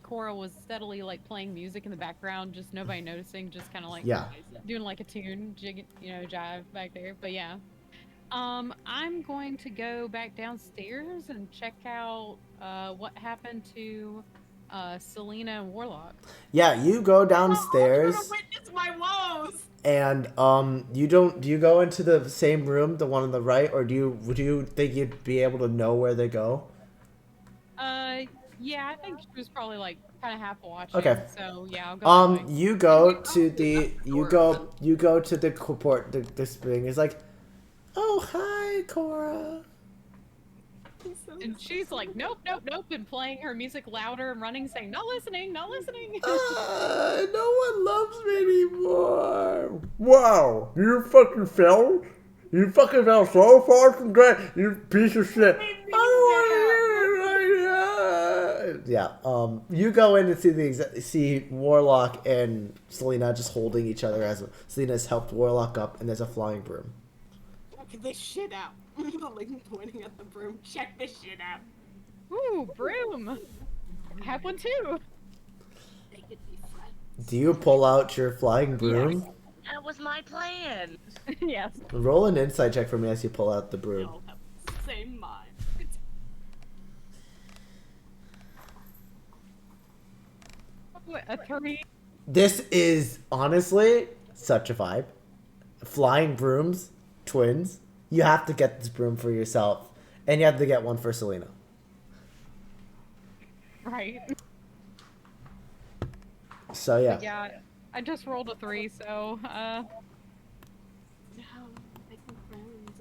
Cora was steadily like playing music in the background, just nobody noticing, just kind of like Yeah. doing like a tune, jig, jive back there. But yeah, I'm going to go back downstairs and check out what happened to Selena and Warlock. Yeah, you go downstairs. I'm trying to witness my woes! And do you go into the same room, the one on the right, or do you think you'd be able to know where they go? Yeah, I think she was probably like kind of half watching. Okay. So yeah, I'll go. That way. You go to the you go to the port this thing. It's like, oh hi, Cora. And she's like, nope, nope, nope, and playing her music louder and running, saying, not listening, not listening. No one loves me anymore. Wow, you fucking fell. You fucking fell so far from grace, you piece of shit. Yeah. You go in and see Warlock and Selena just holding each other as Selena's helped Warlock up, and there's a flying broom. Check this shit out. Like pointing at the broom. Check this shit out. Ooh, broom. I have one too. They could be friends. Do you pull out your flying broom? That was my plan. Yes. Roll an insight check for me as you pull out the broom. They'll have the same mind. A 3. This is honestly such a vibe. Flying brooms, twins. You have to get this broom for yourself, and you have to get one for Selena. Right. So yeah. Yeah, I just rolled a 3, so No, they can friends.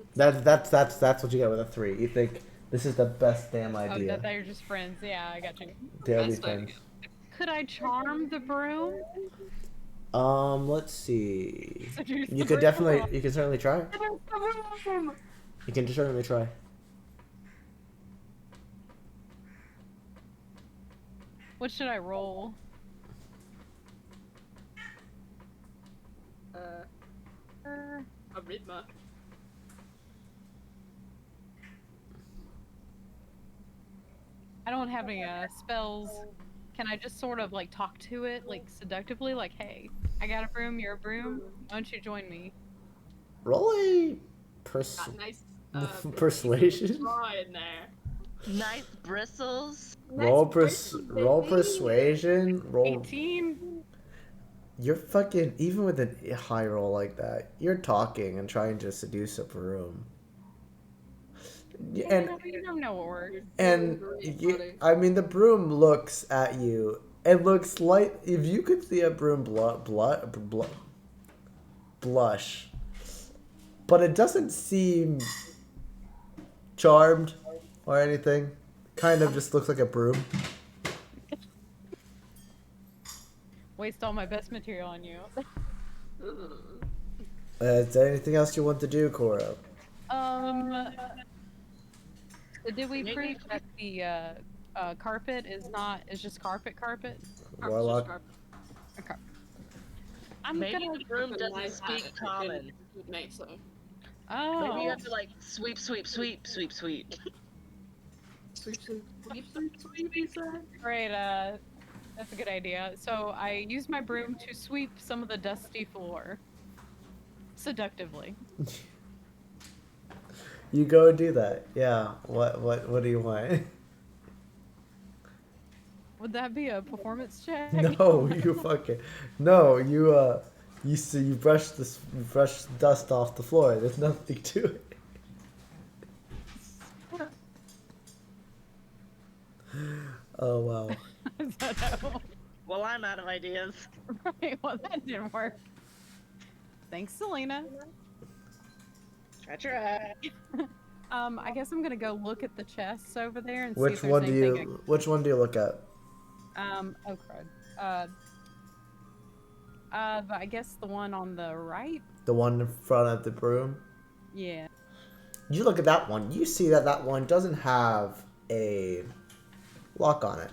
It's That's what you get with a 3. You think this is the best damn oh, idea. that they're just friends. Yeah, I got you. They'll be best friends. idea. Could I charm the broom? Let's see. Seduce You the could broom? you can certainly try. You can certainly try. What should I roll? Arrhythma. I don't have any spells. Can I just sort of like talk to it, like seductively, like, hey, I got a broom, you're a broom, why don't you join me? Roll a Got nice persuasion. draw in there. Nice bristles. Roll Nice roll baby. persuasion. Roll. 18? You're fucking even with a high roll like that. You're talking and trying to seduce a broom. And You don't know what works. and Great, you, buddy. I mean the broom looks at you. It looks like if you could see a broom blush, but it doesn't seem charmed or anything. Kind of just looks like a broom. Waste all my best material on you. Is there anything else you want to do, Cora? Did we prove that the carpet is just carpet? Warlock. Okay. I'm Maybe gonna. the broom doesn't speak common. Make so. Oh. Maybe you have to like sweep, sweep, sweep, sweep, sweep. Great. That's a good idea. So I use my broom to sweep some of the dusty floor. Seductively. You go do that. Yeah. What do you want? Would that be a performance check? No, you fucking no. You see, you brush dust off the floor. There's nothing to it. Oh wow. Well, I'm out of ideas. Right. Well, that didn't work. Thanks, Selena. I tried. I guess I'm gonna go look at the chests over there and see Which if there's one do anything. you? Which one do you look at? Oh crud. I guess the one on the right. The one in front of the broom. Yeah. You look at that one. You see that one doesn't have a lock on it.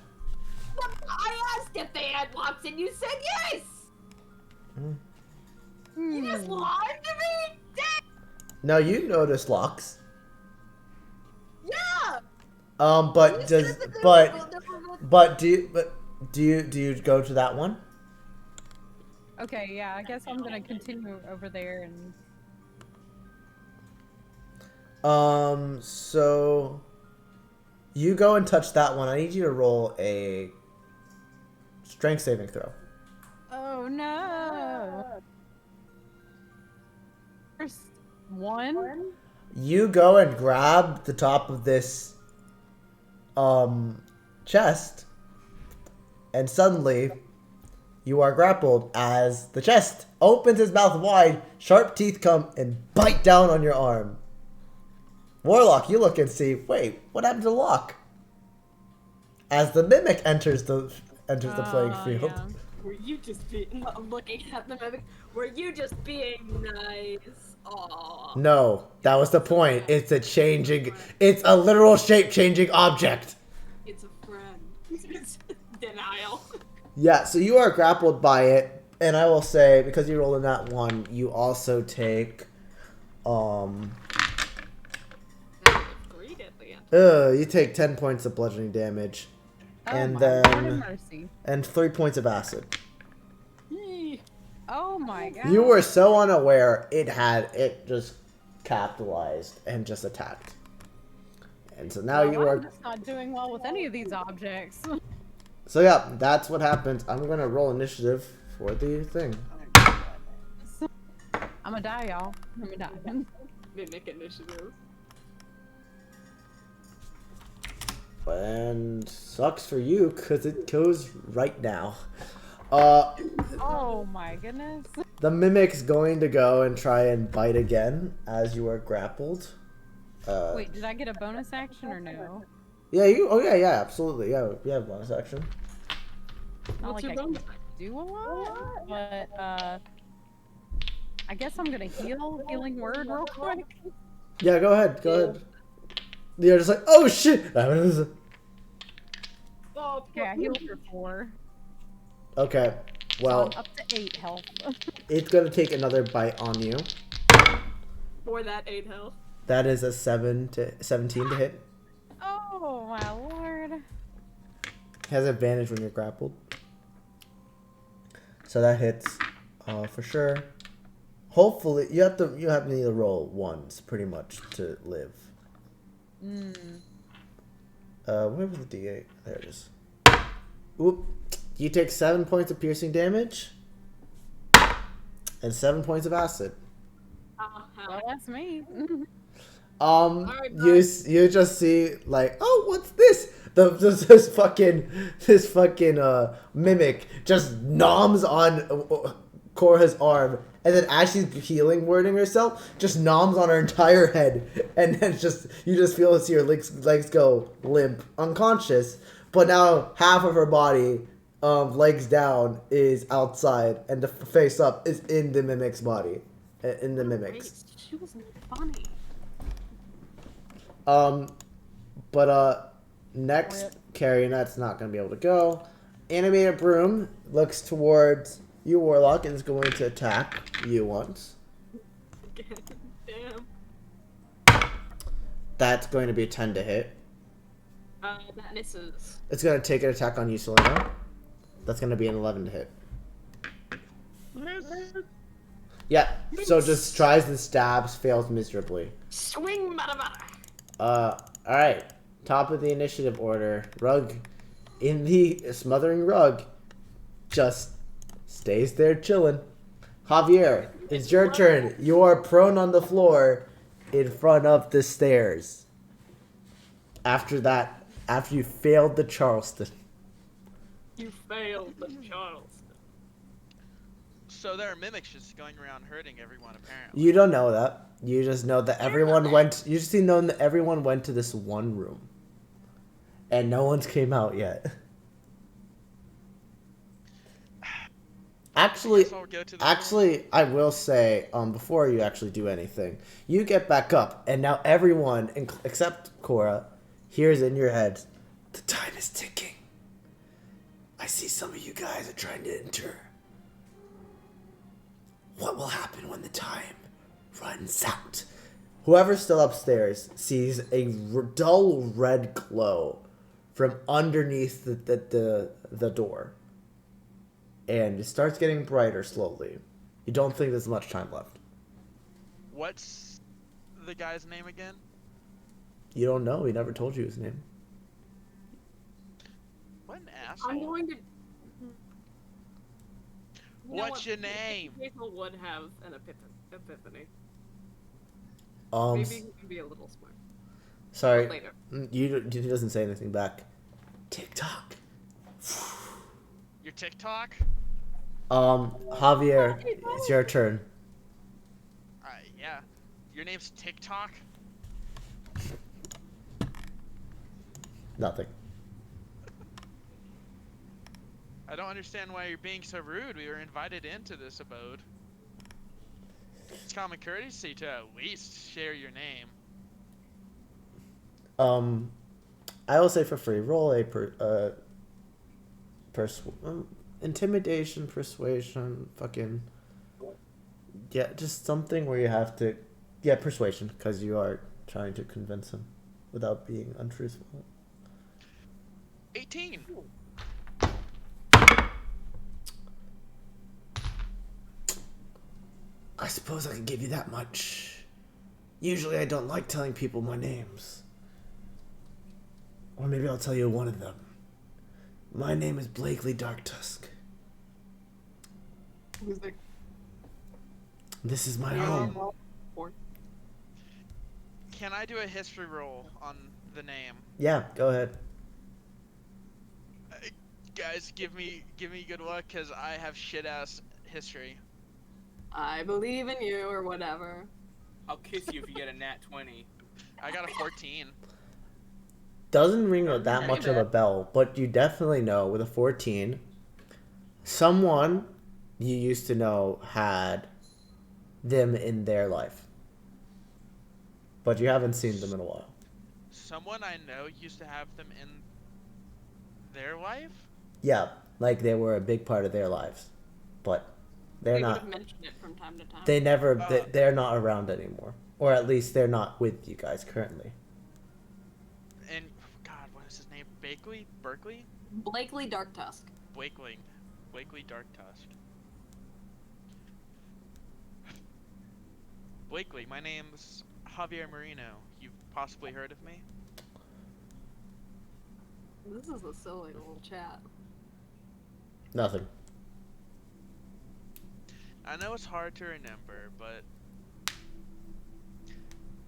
I asked if they had locks and you said yes! You just lied to me? Dang! No, you notice locks. Yeah! But does but do you go to that one? Okay, yeah, I guess I'm gonna continue over there and So you go and touch that one. I need you to roll a strength saving throw. oh no. First one. You go and grab the top of this chest, and suddenly you are grappled as the chest opens its mouth wide, sharp teeth come and bite down on your arm. Warlock, you look and see, wait, what happened to the lock? As the mimic enters the playing field. Yeah. Were you just being looking at the mimic? Were you just being nice? Aww. No, that was the point. It's it's a literal shape-changing object. It's a friend. It's denial. Yeah, so you are grappled by it, and I will say, because you rolled in that one, you also take, you take 10 points of bludgeoning damage, Oh and my Lord of then, mercy. and 3 points of acid. Oh my god. You were so unaware, it just capitalized and just attacked. And so now Well, you are, I'm just not doing well with any of these objects. so yeah, that's what happens. I'm gonna roll initiative for the thing. I'm gonna die, y'all. I'm gonna die. Mimic initiative. And sucks for you, because it goes right now. Oh my goodness. The mimic's going to go and try and bite again as you are grappled. Wait, did I get a bonus action or no? Yeah, yeah, absolutely. Yeah, you have bonus action. Not What's like your I bonus? can do a lot, but I guess I'm gonna healing word real quick. Yeah, go ahead. You're just like, oh shit! Oh, Okay, I healed for 4. Okay, So well, I'm up to 8 health. it's gonna take another bite on you. for that 8 health. That is a 17 to hit. Oh my lord. Has advantage when you're grappled. So that hits, for sure. Hopefully, you have to need to roll ones pretty much to live. Where was the D8? There it is. Oop. You take 7 points of piercing damage and 7 points of acid. Well, that's me. You just see like, oh, what's this? This fucking mimic just noms on Korra's arm, and then as she's healing wording herself, just noms on her entire head, and then you just feel see her legs go limp, unconscious, but now half of her body, legs down, is outside, and the face up is in the mimic's body, in the mimics. She was funny. Next, Carrionette's not going to be able to go. Animated Broom looks towards you, Warlock, and is going to attack you once. Damn. That's going to be a 10 to hit. That misses. It's going to take an attack on you, Selena. That's going to be an 11 to hit. Yeah, so just tries and stabs, fails miserably. Swing, motherfucker. Alright. Top of the initiative order. Rug, in the smothering rug, just stays there chilling. Javier, it's your turn. You are prone on the floor in front of the stairs. After you failed the Charleston. You failed the Charleston. So there are mimics just going around hurting everyone, apparently. You don't know that. You just know that everyone went. You just know that everyone went to this one room, and no one's came out yet. Actually, I will say, before you actually do anything, you get back up, and now everyone, except Korra, hears in your head, the time is ticking. I see some of you guys are trying to enter. What will happen when the time runs out? Whoever's still upstairs sees a dull red glow from underneath the door. And it starts getting brighter slowly. You don't think there's much time left. What's the guy's name again? You don't know. He never told you his name. What an I'm asshole. going to. What's your name? People would have an epiphany. Um, Maybe he can be a little smart. sorry. Later. He doesn't say anything back. TikTok. Your TikTok? Javier, it's your turn. Yeah. Your name's TikTok? Nothing. I don't understand why you're being so rude. We were invited into this abode. It's common courtesy to at least share your name. I will say for free, roll a intimidation, persuasion, fucking, yeah, just something where you have to, yeah, persuasion, because you are trying to convince him without being untruthful. 18. I suppose I can give you that much. Usually I don't like telling people my names. Or maybe I'll tell you one of them. My name is Blakely Darktusk. Who's the This is my home. Can I do a history roll on the name? Yeah, go ahead. Guys, give me good luck, cause I have shit ass history. I believe in you or whatever. I'll kiss you if you get a nat 20. I got a 14. Doesn't ring that Pretty much of a bad. bell, but you definitely know with a 14, someone you used to know had them in their life. But you haven't seen them in a while. Someone I know used to have them in their life? Yeah, like they were a big part of their lives. But they're We would not, have mentioned it from time to time. they never, Uh. they're not around anymore. Or at least they're not with you guys currently. And God, what is his name? Berkeley? Blakely Darktusk. Blakely Darktusk. Blakely, my name's Javier Marino. You've possibly heard of me? This is a silly little chat. Nothing. I know it's hard to remember, but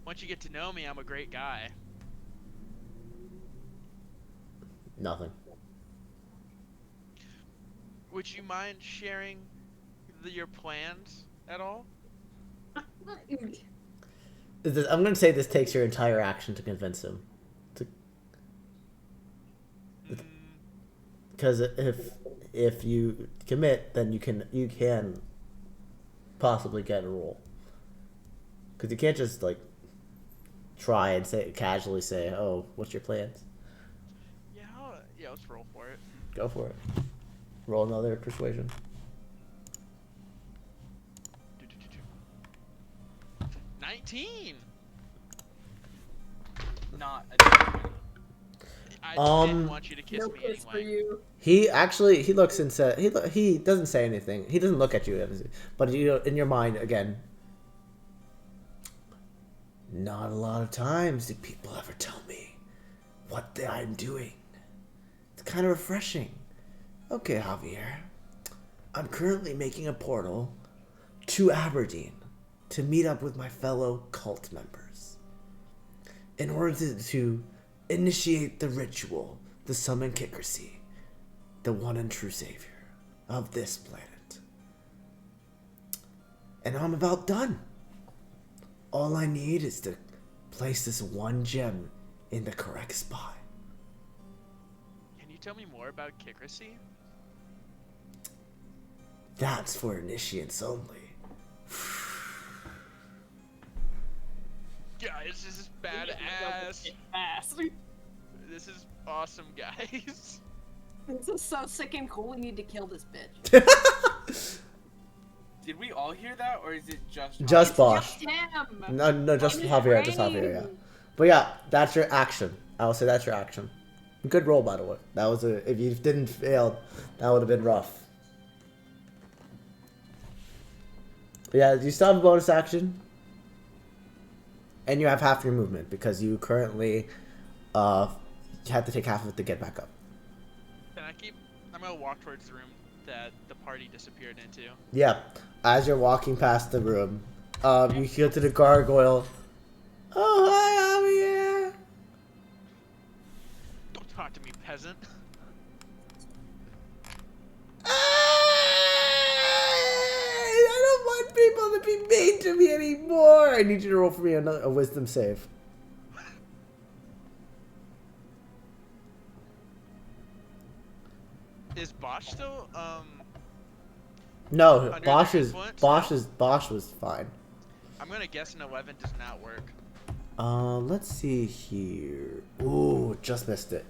once you get to know me, I'm a great guy. Nothing. Would you mind sharing your plans at all? I'm going to say this takes your entire action to convince him. Mm, Because if you commit, then you can possibly get a roll. Because you can't just like try and casually say, "Oh, what's your plans?" yeah, let's roll for it. Go for it. Roll another persuasion. 19. Not a nat 20. I didn't want you to kiss No me kiss for anyway. you. He looks and says he doesn't say anything. He doesn't look at you, but in your mind again. Not a lot of times do people ever tell me what I'm doing. It's kind of refreshing. Okay, Javier. I'm currently making a portal to Aberdeen to meet up with my fellow cult members. In order to initiate the ritual, the summon Kikrsey, the one and true savior of this planet. And I'm about done. All I need is to place this one gem in the correct spot. Can you tell me more about Kikrsey? That's for initiates only. Guys, this is badass. Fast. This is awesome, guys. This is so sick and cool. We need to kill this bitch. Did we all hear that, or is it just Just Javi? Bosch. Just him. No, just On his Javier, just Javier, brain. yeah. But yeah, that's your action. I will say that's your action. Good roll, by the way. That was a. If you didn't fail, that would have been rough. But yeah, you still have a bonus action, and you have half your movement because you currently, have to take half of it to get back up. Can I keep? I'm gonna walk towards the room that the party disappeared into. Yeah, as you're walking past the room, you hear to the gargoyle. Oh hi, Javier. Don't talk to me, peasant. I don't want people to be mean to me anymore. I need you to roll for me a wisdom save. Is Bosch still No, under the Bosch influence? Bosch was fine. I'm gonna guess an 11 does not work. Let's see here. Ooh, just missed it.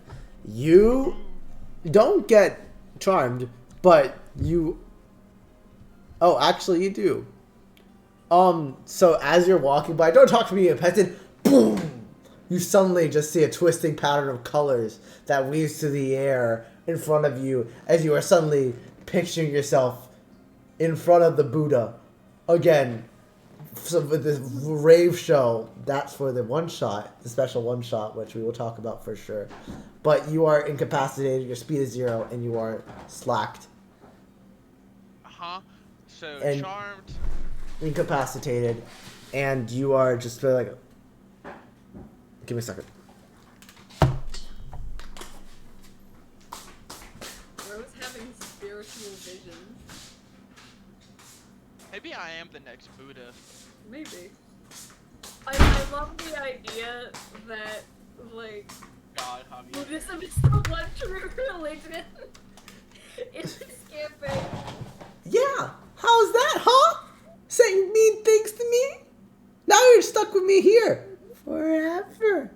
You don't get charmed, but you. Oh, actually, you do. So as you're walking by, don't talk to me, you peasant. Boom! You suddenly just see a twisting pattern of colors that weaves through the air in front of you as you are suddenly picturing yourself in front of the Buddha. Again, so with this rave show, that's for the one shot, the special one shot, which we will talk about for sure. But you are incapacitated, your speed is 0, and you are slacked. Uh-huh. So And- charmed. Incapacitated, and you are just really like, give me a second. Rose having spiritual visions. Maybe I am the next Buddha. Maybe. I love the idea that, like, God, Javi. Buddhism is the one true religion in this campaign. Yeah, how's that, huh? Saying mean things to me? Now you're stuck with me here forever.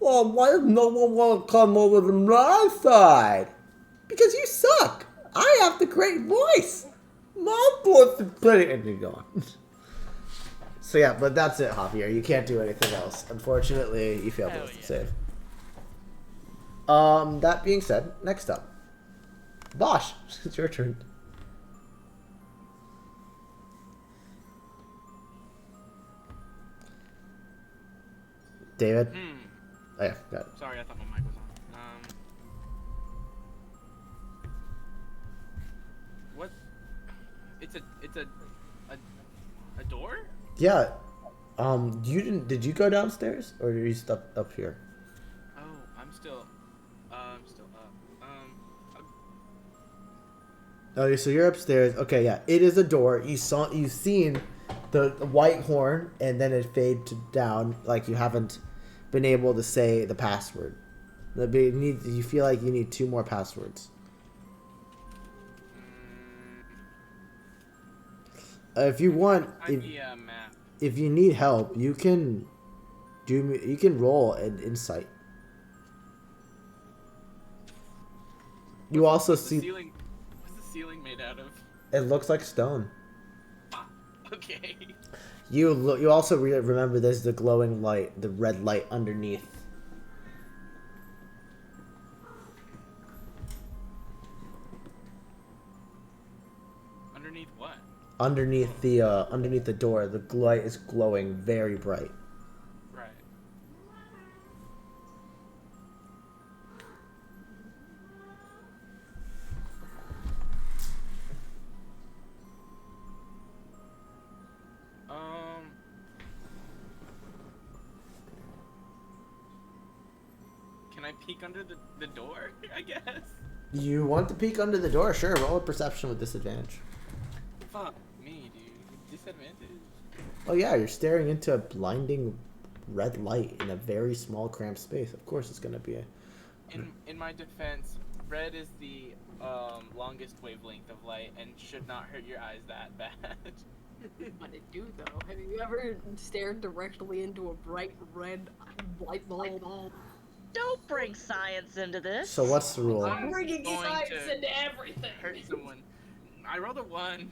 Well, why does no one want to come over to my side? Because you suck. I have the great voice. My voice is pretty. And you go on. So yeah, but that's it, Javier. You can't do anything else. Unfortunately, you failed Hell to yeah. save. That being said, next up, Bosch, it's your turn. David. Oh yeah, got it. Sorry, I thought my mic was on. What? It's a door? Yeah. You didn't? Did you go downstairs or are you stuck up here? Oh, I'm still up. Oh, so you're upstairs. Okay, yeah. It is a door. You've seen the white horn, and then it fades down. Like you haven't been able to say the password. You feel like you need 2 more passwords. If you want, Find the map. if you need help, you can roll an insight. You also What's the see ceiling? What's the ceiling made out of? it looks like stone. Okay. You also remember there's the glowing light, the red light underneath. Underneath what? Underneath the door, the light is glowing very bright. Right. Can I peek under the door? I guess. You want to peek under the door? Sure, roll a perception with disadvantage. Fuck me, dude. Disadvantage. Oh yeah, you're staring into a blinding red light in a very small cramped space. Of course it's gonna be a... In my defense, red is the longest wavelength of light and should not hurt your eyes that bad. But it do though. Have you ever stared directly into a bright red light bulb? Don't bring science into this. So what's the rule? I'm bringing going science to into everything. hurt someone. I rolled a 1.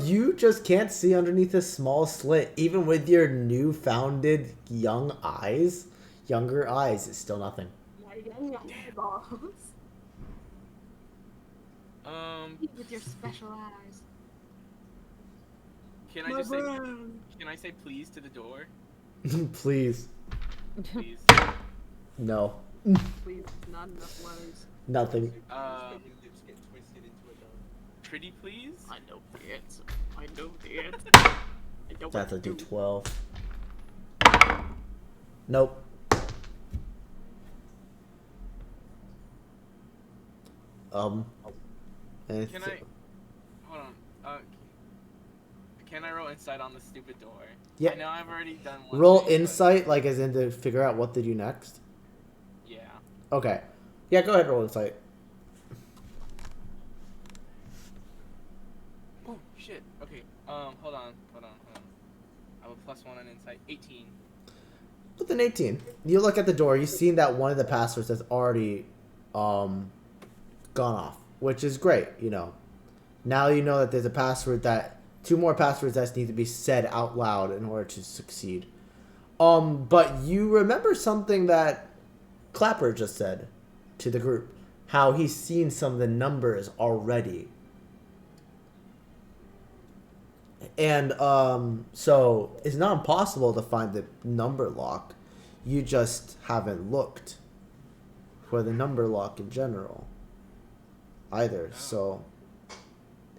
You just can't see underneath a small slit, even with your new-founded younger eyes. It's still nothing. My young eyeballs. With your special eyes. Can I just say? Can I say please to the door? Please, Please. no, Please, not enough letters. nothing. Pretty please. I know the answer. I know the answer. I know what That's a to do. D12. Nope. And Can I? Hold on. Can I roll insight on the stupid door? Yeah. I know I've already done one. roll thing, but- insight, like as in to figure out what to do next? Yeah. Okay. Yeah, go ahead, roll insight. Oh shit. Okay. Hold on. I have a +1 on insight. 18. With an 18, you look at the door, you've seen that one of the passwords has already gone off, which is great, you know. Now you know that there's a password that, 2 more passwords that need to be said out loud in order to succeed. But you remember something that Clapper just said to the group, how he's seen some of the numbers already. And so it's not impossible to find the number lock. You just haven't looked for the number lock in general either. So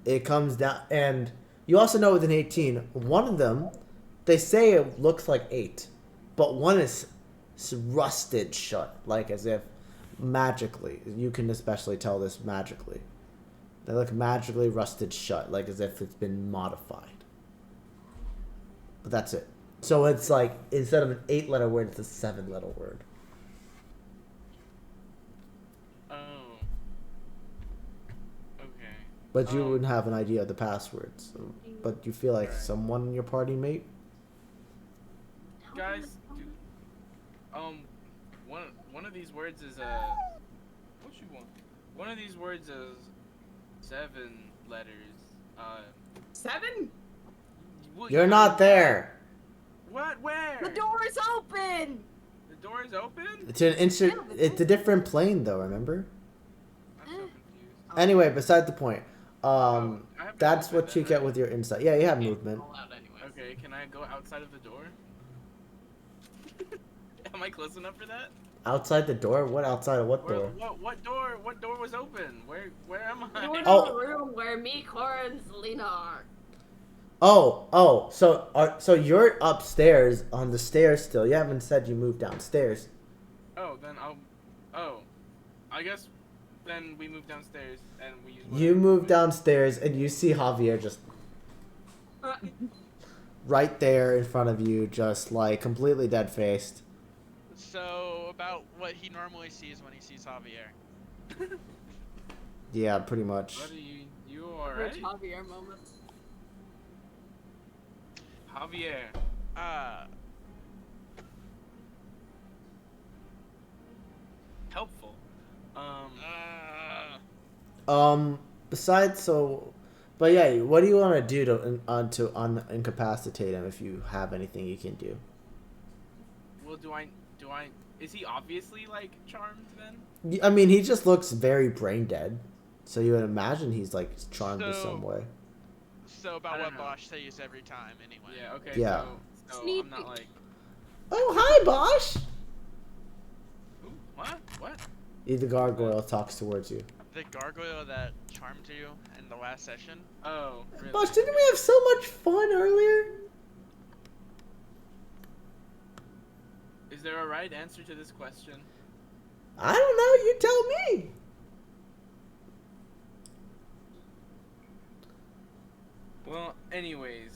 it comes down, and you also know with an 18, one of them, they say it looks like 8, but one is rusted shut, like as if magically. You can especially tell this magically. They look magically rusted shut, like as if it's been modified. But that's it. So it's like, instead of an 8-letter word, it's a 7-letter word. Oh. Okay. But you wouldn't have an idea of the passwords. So, but you feel like Right. someone in your party, mate? Guys, one of these words is what you want? One of these words is 7 letters. 7? You're not there. What? Where? The door is open! The door is open? It's an it's a different plane, though. Remember? I'm so confused. Anyway, beside the point. I have That's movement what you then, get right? with your insight. Yeah, you have movement. Roll out anyways. Okay, can I go outside of the door? Am I close enough for that? Outside the door? What outside of what Where, door? what door? What door was open? Where am I? You're in Oh. the room where me, Cora, and Selena are. Oh, so you're upstairs on the stairs still. You haven't said you moved downstairs. Oh, then I guess then we move downstairs and we use. You whatever move movement- downstairs and you see Javier just right there in front of you, just like completely dead faced. So, about what he normally sees when he sees Javier. Yeah, pretty much. What are you? You Rich alright? Javier moment. Javier. Helpful. Besides, but yeah, what do you want to do to incapacitate him if you have anything you can do? Well, do I? Is he obviously like charmed then? I mean, he just looks very brain dead, so you would imagine he's like charmed in some way. So I about don't what know. Bosch says every time, anyway. Yeah. Okay. Yeah. So Sneak I'm not like. Oh, hi, Bosch! Ooh, what? What? The gargoyle talks towards you. The gargoyle that charmed you in the last session. Oh. Really? Bosch, didn't we have so much fun earlier? Is there a right answer to this question? I don't know. You tell me. Well, anyways,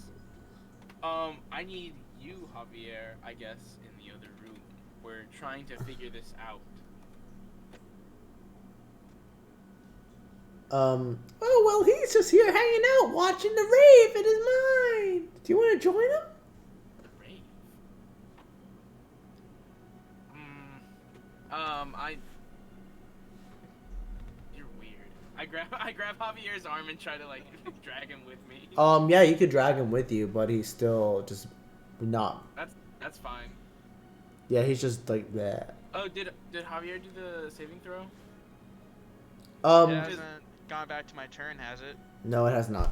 I need you, Javier, I guess, in the other room. We're trying to figure this out. Oh, well, he's just here hanging out, watching the rave. It is mine. Do you want to join him? Great. I grab Javier's arm and try to like drag him with me. Yeah, you could drag him with you, but he's still just not. That's fine. Yeah, he's just like that. Oh, did Javier do the saving throw? It Um, hasn't gone back to my turn, has it? no, it has not.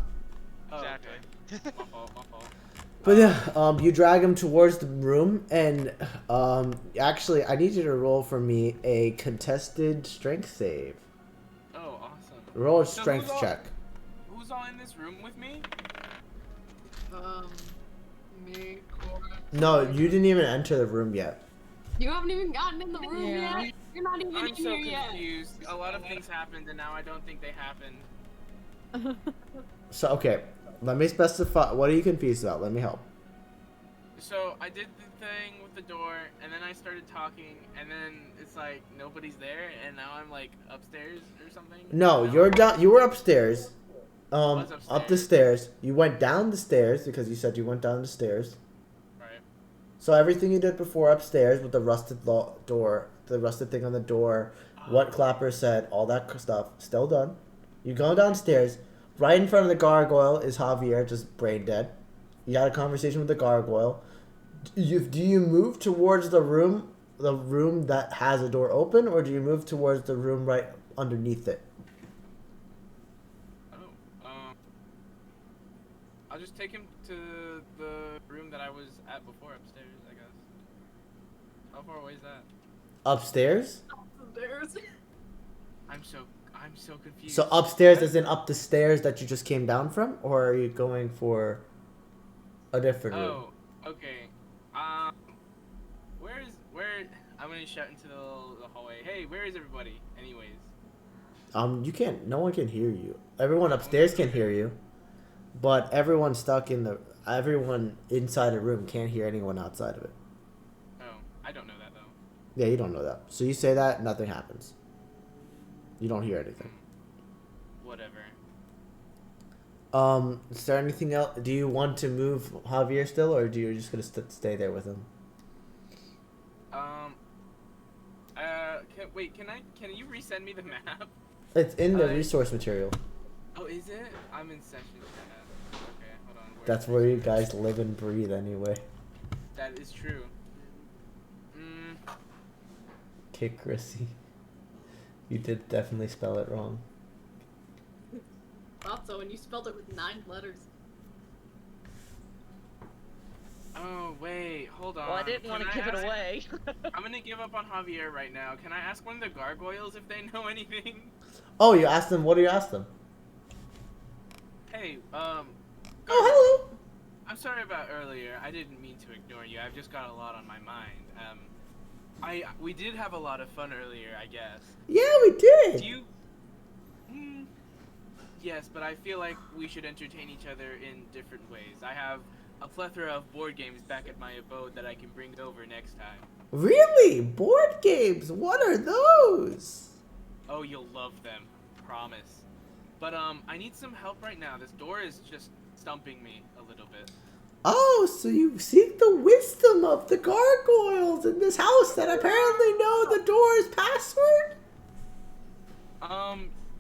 Oh, Exactly. okay. My fault. My fault. But yeah, you drag him towards the room, and actually, I need you to roll for me a contested strength save. Oh, awesome. Roll a So strength who's all- check. Who's all in this room with me? Me, Cora. No, you didn't even enter the room yet. You haven't even gotten in the room Yeah. yet. You're not even I'm in so here confused. A lot of things happened, and now I don't think they happened. So okay, let me specify. What are you confused about? Let me help. So I did the thing with the door, and then I started talking, and then it's like nobody's there, and now I'm like upstairs or something. No, you're down. You were upstairs. Was Up the upstairs. stairs. You went down the stairs because you said you went down the stairs. Right. So everything you did before upstairs with the rusted door, the rusted thing on the door, what Clapper said, all that stuff, still done. You go downstairs. Right in front of the gargoyle is Javier, just brain dead. You had a conversation with the gargoyle. Do you move towards the room that has a door open, or do you move towards the room right underneath it? Oh. I'll just take him to the room that I was at before upstairs, I guess. How far away is that? Upstairs? There's I'm so confused. So upstairs is in up the stairs that you just came down from, or are you going for a different room? Oh, okay. Where? I'm gonna shout into the hallway. Hey, where is everybody? Anyways. You can't. No one can hear you. Everyone upstairs can hear you, but everyone inside a room can't hear anyone outside of it. Oh, I don't know that though. Yeah, you don't know that. So you say that, nothing happens. You don't hear anything. Whatever. Is there anything else? Do you want to move Javier still, or do you just gonna stay there with him? Can you resend me the map? It's in the Uh, resource material. Oh, is it? I'm in session chat. Okay, hold on. That's where you guys live and breathe anyway. That is true. Kick Chrissy. You did definitely spell it wrong. thought so, and you spelled it with 9 letters. Oh, wait, hold on. Well, I didn't want to give it away. I'm gonna give up on Javier right now. Can I ask one of the gargoyles if they know anything? Oh, you asked them. What do you ask them? Hey, Oh, hello. I'm sorry about earlier. I didn't mean to ignore you. I've just got a lot on my mind. We did have a lot of fun earlier, I guess. Yeah, we did. Do you? Yes, but I feel like we should entertain each other in different ways. I have a plethora of board games back at my abode that I can bring over next time. Really? Board games? What are those? Oh, you'll love them. Promise. But, I need some help right now. This door is just stumping me a little bit. Oh, so you seek the wisdom of the gargoyles in this house that apparently know the door's password?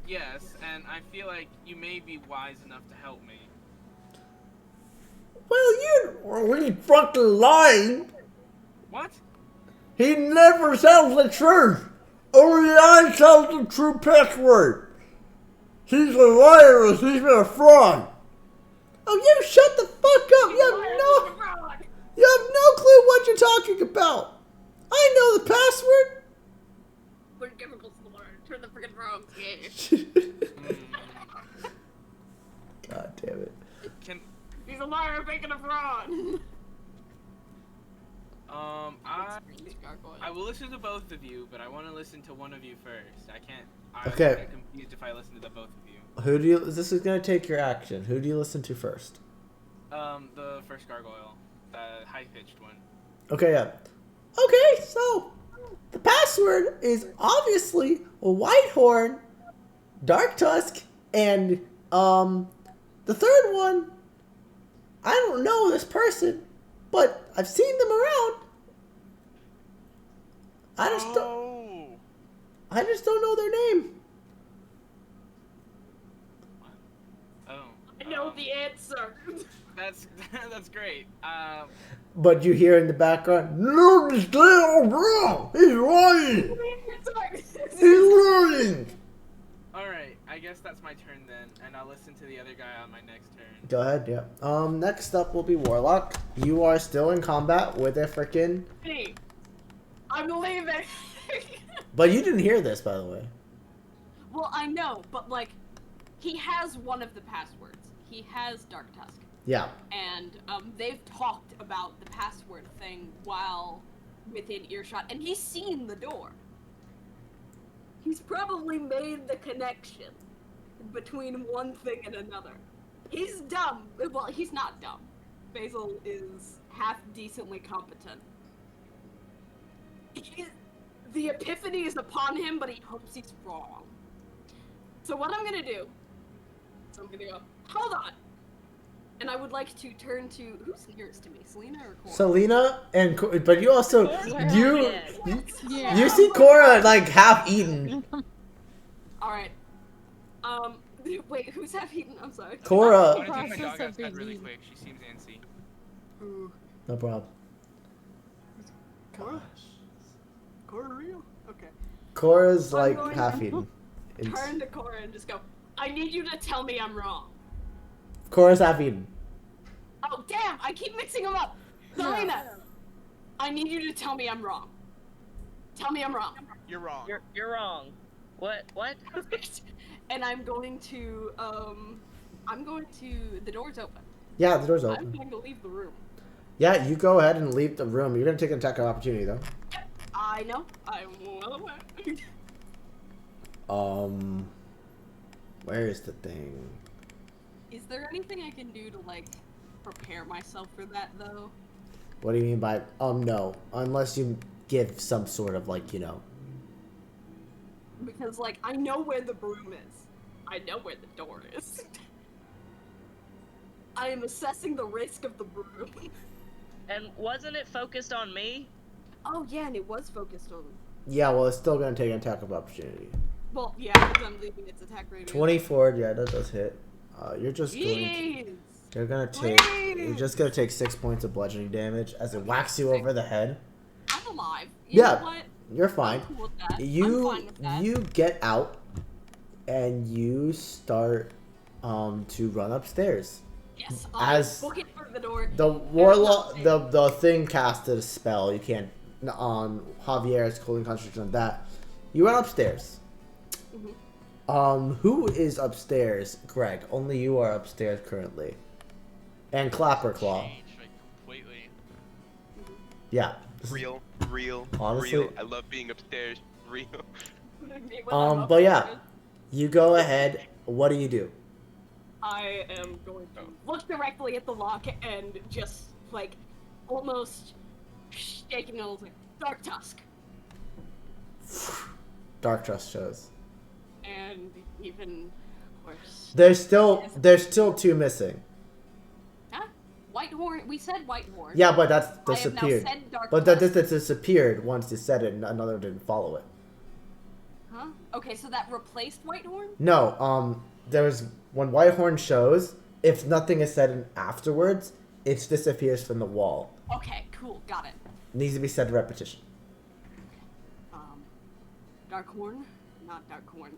Yes, and I feel like you may be wise enough to help me. Well, he's fucking lying. What? He never tells the truth. Only I tell the true password. He's a liar. He's a fraud. Oh, you shut the fuck up. You have no clue what you're talking about. I know the password. We're chemicals to learn. Turn the freaking wrong. God damn it. He's a liar making a fraud. I will listen to both of you, but I want to listen to one of you first. I can't. Okay. I'm confused if I listen to the both of you. Who do you? This is gonna take your action. Who do you listen to first? The first gargoyle, the high-pitched one. Okay, yeah. Okay, so the password is obviously a Whitehorn, Dark Tusk, and the third one. I don't know this person, but I've seen them around. I just don't know their name. answer. That's great. But you hear in the background, no, this little bro, he's lying. He's lying. All right, I guess that's my turn then, and I'll listen to the other guy on my next turn. Go ahead, yeah. Next up will be Warlock. You are still in combat with a frickin'... Hey, I'm leaving. But you didn't hear this, by the way. Well, I know, but like, he has one of the passwords. He has Dark Tusk. Yeah. And they've talked about the password thing while within earshot, and he's seen the door. He's probably made the connection between one thing and another. He's dumb. Well, he's not dumb. Basil is half decently competent. The epiphany is upon him, but he hopes he's wrong. So what I'm gonna do is I'm gonna go, hold on! And I would like to turn to, who's nearest to me, Selena or Cora? Selena and but you also you Yeah. you see Cora like half eaten. Alright. Wait, who's half eaten? I'm sorry. I Cora, want to take my Process dog of outside being really eaten. quick. She seems antsy. Ooh. no problem. Cora? Cora real? Okay. Cora's I'm like going half to eaten. Turn to Cora and just go, I need you to tell me I'm wrong. Cora's half eaten. Oh, damn! I keep mixing them up! Selena! I need you to tell me I'm wrong. Tell me I'm wrong. You're wrong. You're wrong. What? And I'm going to, the door's open. Yeah, the door's I'm open. going to leave the room. Yeah, you go ahead and leave the room. You're gonna take an attack of opportunity though. I know. I'm well aware. Where is the thing? Is there anything I can do to, like, prepare myself for that, though? What do you mean by no? Unless you give some sort of like, you know. Because, like, I know where the broom is. I know where the door is. I am assessing the risk of the broom. And wasn't it focused on me? Oh, yeah, and it was focused on... Yeah, well, it's still gonna take an attack of opportunity. Well, yeah, because I'm leaving its attack radius. 24, yeah, that does hit. You're just going. Jeez! You're gonna take. You're just gonna take 6 points of bludgeoning damage as it whacks you over the head. I'm alive. You Yeah. know what? You're fine. I'm cool with that. I'm You fine with that. you get out, and you start to run upstairs. Yes, I'll as- book it for the door. The warlock, the thing casted a spell. You can't on Javier's cooling concentration on that. You run upstairs. Mhm. Who is upstairs? Greg. Only you are upstairs currently. And Clapperclaw. Changed, like, completely. Yeah. Real. Honestly- Real. I love being upstairs. Real. But yeah. You go ahead. What do you do? I am going to look directly at the lock and just, like, almost shaking a little, like, Dark Tusk. Dark Trust shows. And even worse. There's still 2 missing. Huh? Whitehorn? We said Whitehorn. Yeah, but that's I have now disappeared. said Dark But that Tusk. disappeared once you said it, and another didn't follow it. Huh? Okay, so that replaced Whitehorn? No, there's when Whitehorn shows, if nothing is said afterwards, it disappears from the wall. Okay, cool, got it. Needs to be said repetition. Darkhorn? Not Darkhorn.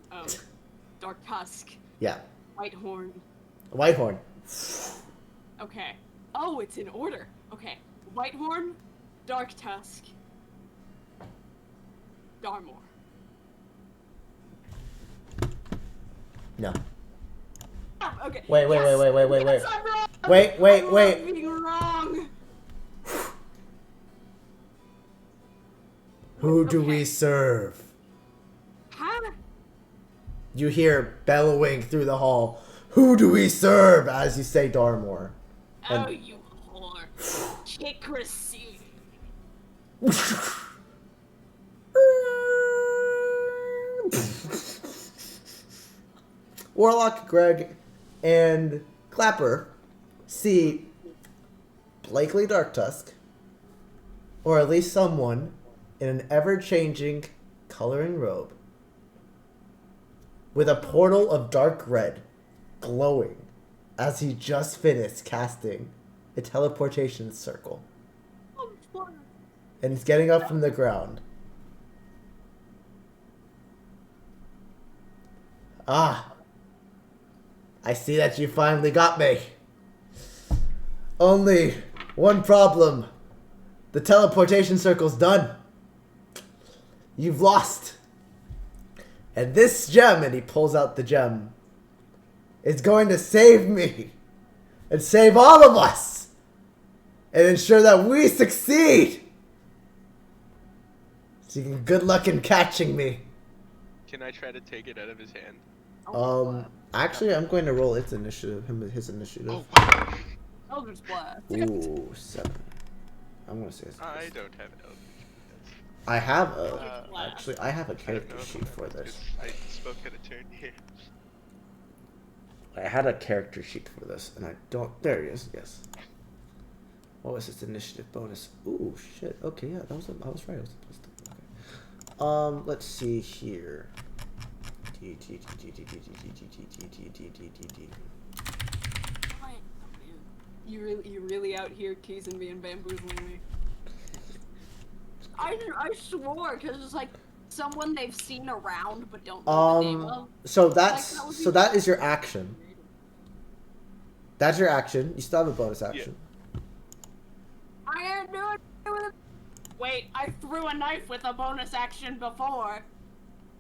Dark Tusk. Yeah. Whitehorn. Whitehorn. Okay. Oh, it's in order. Okay. Whitehorn, Dark Tusk, Darmor. No. Oh, okay. Wait. Yes! Yes, I'm wrong! Wait. I love being wrong! Who do Okay. we serve? Huh? You hear bellowing through the hall. Who do we serve? As you say Darmor. Oh, you whore. Chickracy. Warlock, Greg, and Clapper see Blakely Darktusk, or at least someone in an ever-changing coloring robe, with a portal of dark red glowing as he just finished casting a teleportation circle. And he's getting up from the ground. Ah. I see that you finally got me. Only one problem. The teleportation circle's done. You've lost. And this gem, and he pulls out the gem, is going to save me. And save all of us. And ensure that we succeed. So you can good luck in catching me. Can I try to take it out of his hand? Actually, I'm going to roll its initiative, his initiative. Oh, wow. Eldritch Blast. Ooh, 7. I'm gonna say it's I don't have Eldritch. I have a Blast. actually I have a I don't character know. sheet for this. I spoke out of turn here. I had a character sheet for this, and I don't. There he is. Yes. What was its initiative bonus? Ooh, shit. Okay, yeah, I was right. I was supposed to. Okay. Let's see here. You really out here teasing me and bamboozling me. I swore, because it's like someone they've seen around but don't know the name of. So that is your action. That's your action. You still have a bonus action. I ain't doing it with a... Wait, I threw a knife with a bonus action before.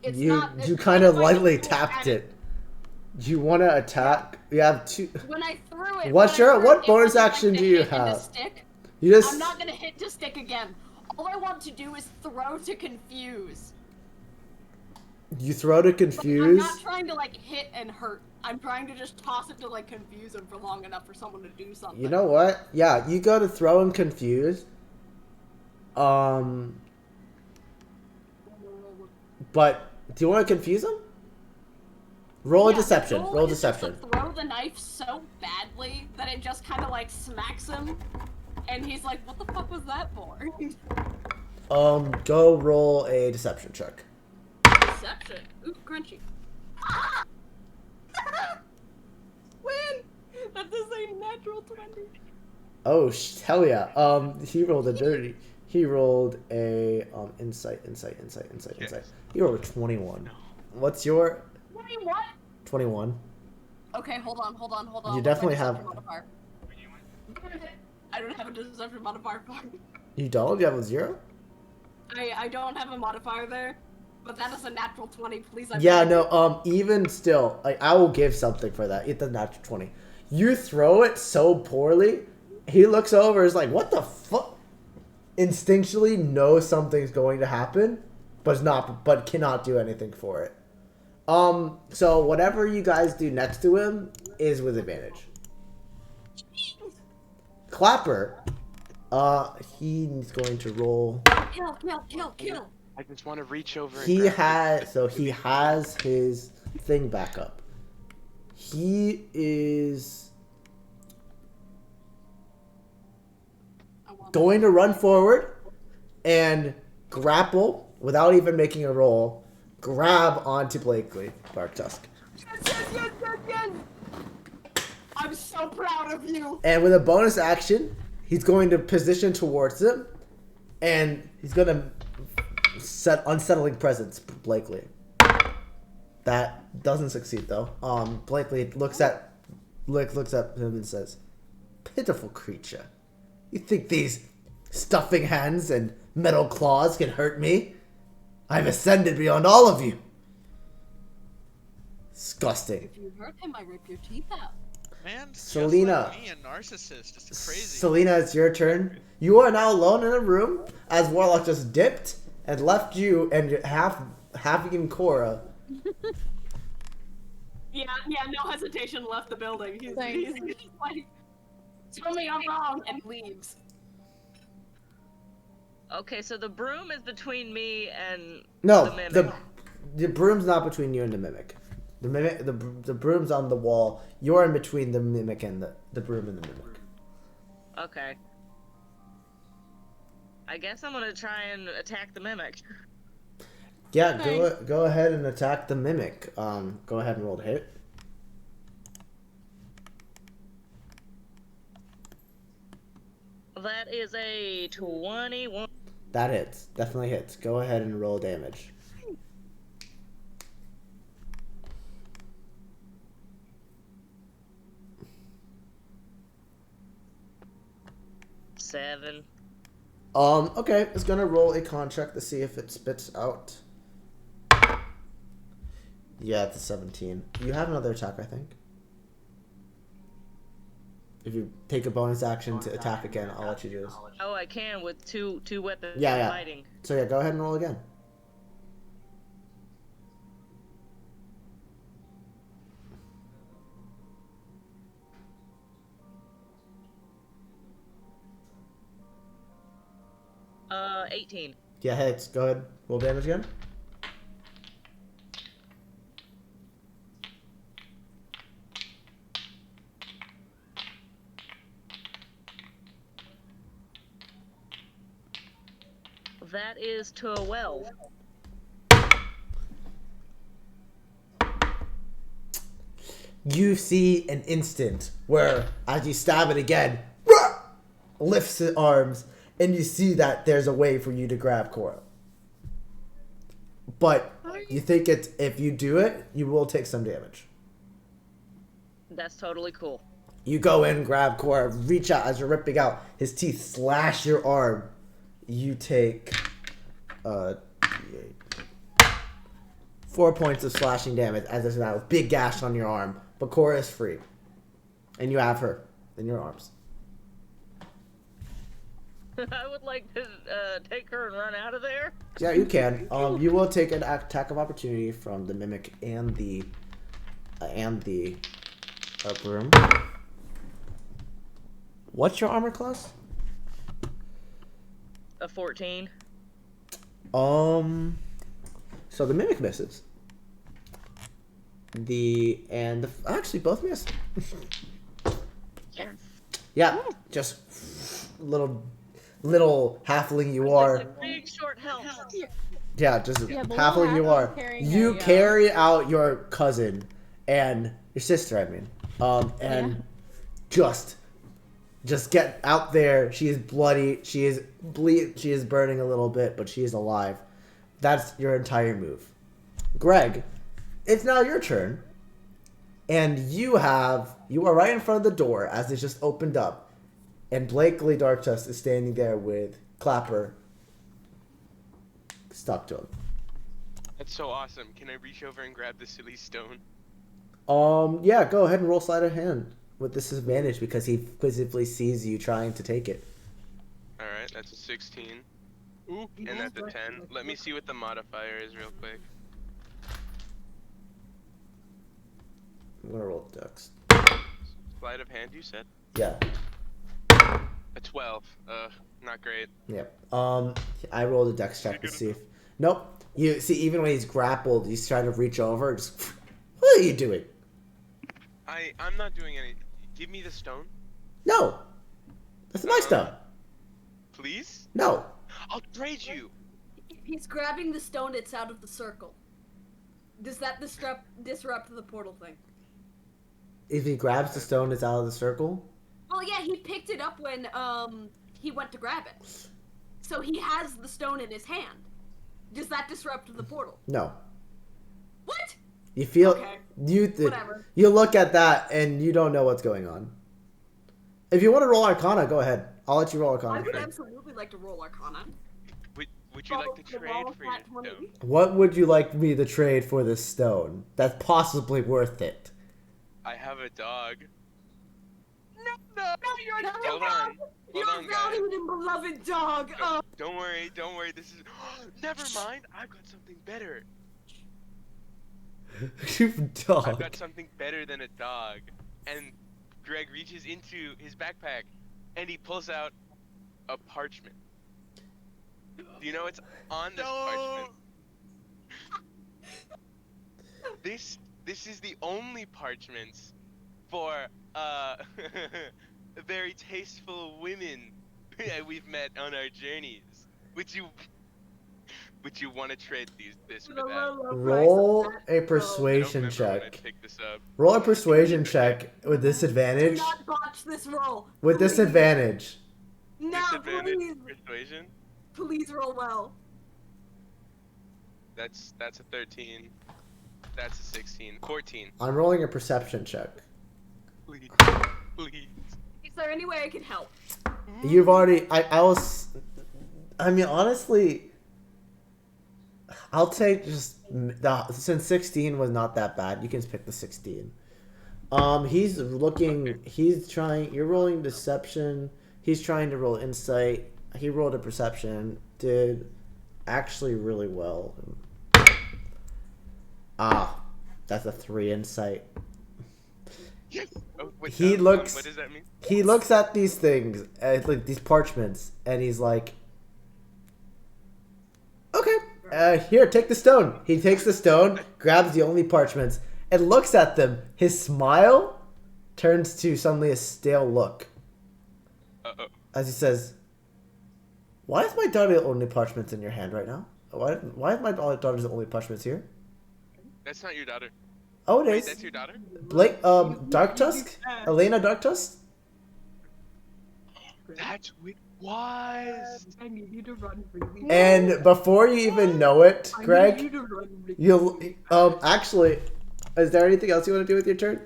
It's You not, kind of like lightly a full tapped attack. it. You want to attack? You have 2. When I threw it, What bonus action do you have? Stick. You just. I'm not gonna hit to stick again. All I want to do is throw to confuse. You throw to Like, confuse. I'm not trying to like hit and hurt. I'm trying to just toss it to like confuse him for long enough for someone to do something. You know what? Yeah, you go to throw and confuse. But do you want to confuse him? Roll a deception. the goal Roll is just to deception. throw the knife so badly that it just kind of like smacks him, and he's like, "What the fuck was that for?" Go roll a deception check. Deception. Ooh, crunchy. Win! That is a natural 20. Oh, hell yeah. He rolled a dirty. He rolled a insight. He rolled a 21. No. What's your 21? 21? Okay, hold on. You What's my definitely deception have. modifier? I don't have a deception modifier. You don't? You have a 0? I don't have a modifier there, but that is a natural 20. Please, I Yeah, beg no, even still, like, I will give something for that. It's a natural 20. You throw it so poorly, he looks over, is like, what the fuck? Instinctually knows something's going to happen, but cannot do anything for it. So whatever you guys do next to him is with advantage. Clapper, he's going to roll. Kill. I just want to reach over. He and grab it. he has his thing back up. He is going to run forward and grapple without even making a roll. Grab onto Blakely Barktusk. Yes. I'm so proud of you. And with a bonus action, he's going to position towards him, and he's going to set unsettling presence, Blakely. That doesn't succeed though. Blakely looks at him and says, "Pitiful creature. You think these stuffing hands and metal claws can hurt me? I've ascended beyond all of you." Disgusting. If you hurt him, I rip your teeth out. Man, Selena. just like me, a narcissist. It's crazy. Selena, it's your turn. You are now alone in a room as Warlock just dipped and left you and half even Cora. Yeah, no hesitation, left the building. He's Thanks. just like, tell me I'm wrong, and leaves. Okay, so the broom is between me and No, the mimic. the broom's not between you and the mimic. The broom's on the wall. You're in between the mimic and the broom and the mimic. Okay. I guess I'm gonna try and attack the mimic. Yeah, go ahead and attack the mimic. Go ahead and roll to hit. That is a 21. That hits. Definitely hits. Go ahead and roll damage. Seven. Okay, it's gonna roll a contract to see if it spits out. Yeah, it's a 17. You have another attack, I think. If you take a bonus action to attack again, I'll let you do this. Oh, I can with two weapons Yeah. fighting. So yeah, go ahead and roll again. Uh, 18. Yeah, hits. Go ahead. Roll damage again. That is 12. You see an instant where, as you stab it again, lifts the arms, and you see that there's a way for you to grab Cora. But you think it's if you do it, you will take some damage. That's totally cool. You go in, grab Cora, reach out as you're ripping out. His teeth slash your arm. You take 4 points of slashing damage as there's now a big gash on your arm. But Cora is free. And you have her in your arms. I would like to take her and run out of there. Yeah, you can. You will take an attack of opportunity from the mimic and the broom. What's your armor class? A 14. So the mimic misses. Actually both miss. Yes. Yeah, just little halfling you are. Big short health. Yeah, just Yeah, but halfling you little are. halfling carrying You a, carry out your cousin and your sister, I mean. And just get out there. She is bloody. She is burning a little bit, but she is alive. That's your entire move. Greg, it's now your turn. And you are right in front of the door as it's just opened up. And Blakely Darkchest is standing there with Clapper stuck to him. That's so awesome. Can I reach over and grab the silly stone? Yeah, go ahead and roll sleight of hand with disadvantage because he visibly sees you trying to take it. Alright, that's a 16. Ooh, and that's a 10. Let me see what the modifier is real quick. I'm gonna roll dex. Sleight of hand, you said? Yeah. A 12. Not great. Yeah. I rolled a dex check to see if. Nope. You see, even when he's grappled, he's trying to reach over. Just, what are you doing? I'm not doing any. Give me the stone. No. That's my stone. Please? No. I'll trade you. If he's grabbing the stone, it's out of the circle. Does that disrupt the portal thing? If he grabs the stone, it's out of the circle. Well, yeah, he picked it up when he went to grab it. So he has the stone in his hand. Does that disrupt the portal? No. What? You feel Okay. Whatever. You look at that and you don't know what's going on. If you want to roll Arcana, go ahead. I'll let you roll I Arcana. would absolutely like to roll Arcana. Would you like to The trade roll for your flat 20. stone? What would you like me to trade for this stone? That's possibly worth it. I have a dog. No, you're not. Hold on. Your Hold on, guys. valued and beloved dog. Oh. Don't worry. This is. Never mind. I've got something better. Dog. I've got something better than a dog. And Greg reaches into his backpack and he pulls out a parchment. Do you know what's on this parchment? This is the only parchments for very tasteful women we've met on our journeys. Would you want to trade this for that? Roll a I persuasion don't remember when I check. picked this up. Roll a persuasion check with Do disadvantage. not botch this roll. With Please. disadvantage. No, Disadvantage please, persuasion. please roll well. That's a 13. That's a 16. 14. I'm rolling a perception check. Please. Please. Is there any way I can help? You've already. I was. I mean, honestly, I'll take just since 16 was not that bad. You can pick the 16. He's looking. Okay. He's trying. You're rolling deception. He's trying to roll insight. He rolled a perception. Did actually really well. Ah, that's a 3 insight. Yes. Oh, wait, He looks. What does that mean? He looks at these things, like these parchments, and he's like, "Okay, here, take the stone." He takes the stone, grabs the only parchments, and looks at them. His smile turns to suddenly a stale look Uh-oh. as he says, "Why is my daughter the only parchments in your hand right now? Why is my daughter's the only parchments here?" That's not your daughter. Oh, it Wait, is. that's your daughter? Blake, Dark Tusk, Elena Dark Tusk. That's what? I need you to run really And before you even know it, I need Greg, you to run really you'll actually. Is there anything else you want to do with your turn?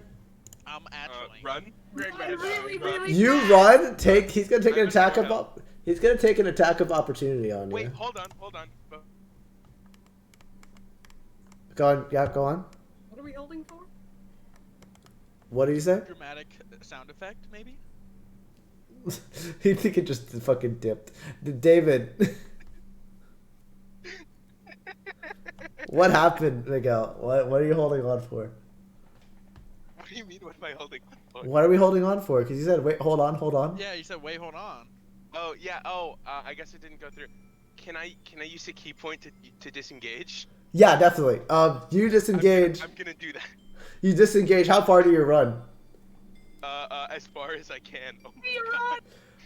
Actually. Run? Greg, I run. really, Run. really You bad. run. He's gonna take an I'm attack gonna of. He's gonna take an attack of opportunity on Wait, you. hold on. Go on. Yeah, go on. What are we holding for? What did you say? Dramatic sound effect, maybe? He think it just fucking dipped. David. What happened, Miguel? What are you holding on for? What do you mean? What am I holding on for? What are we holding on for? Because you said, wait, hold on. Yeah, you said, wait, hold on. Oh yeah. I guess it didn't go through. Can I use a key point to disengage? Yeah, definitely. You disengage. I'm gonna do that. You disengage. How far do you run? As far as I can. Oh my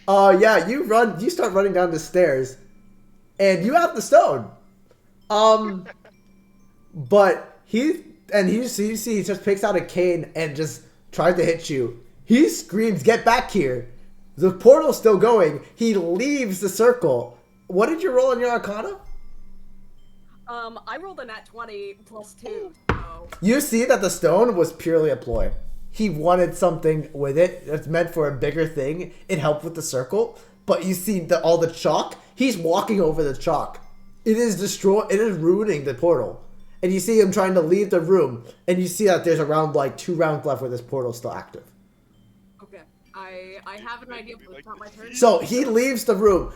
God. Yeah, you run. You start running down the stairs, and you have the stone. But you see, he just picks out a cane and just tries to hit you. He screams, "Get back here!" The portal's still going. He leaves the circle. What did you roll on your Arcana? I rolled a nat 20 plus 2, so... You see that the stone was purely a ploy. He wanted something with it that's meant for a bigger thing. It helped with the circle, but you see all the chalk. He's walking over the chalk. It is It is ruining the portal. And you see him trying to leave the room, and you see that there's around like 2 rounds left where this portal's still active. Okay. I have an idea, but it's not my turn. So he leaves the room.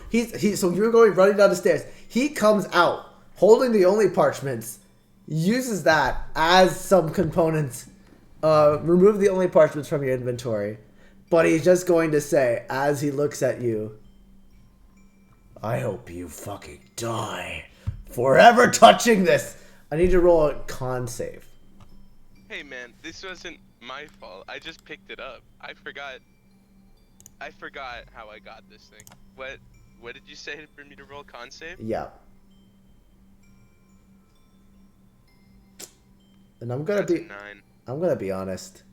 So you're going running down the stairs. He comes out holding the only parchments, uses that as some components. Remove the only parchments from your inventory. But he's just going to say, as he looks at you, "I hope you fucking die for ever touching this." I need to roll a con save. Hey man, this wasn't my fault. I just picked it up. I forgot how I got this thing. What did you say for me to roll con save? Yeah. And I'm gonna That's a be 9. I'm gonna be honest.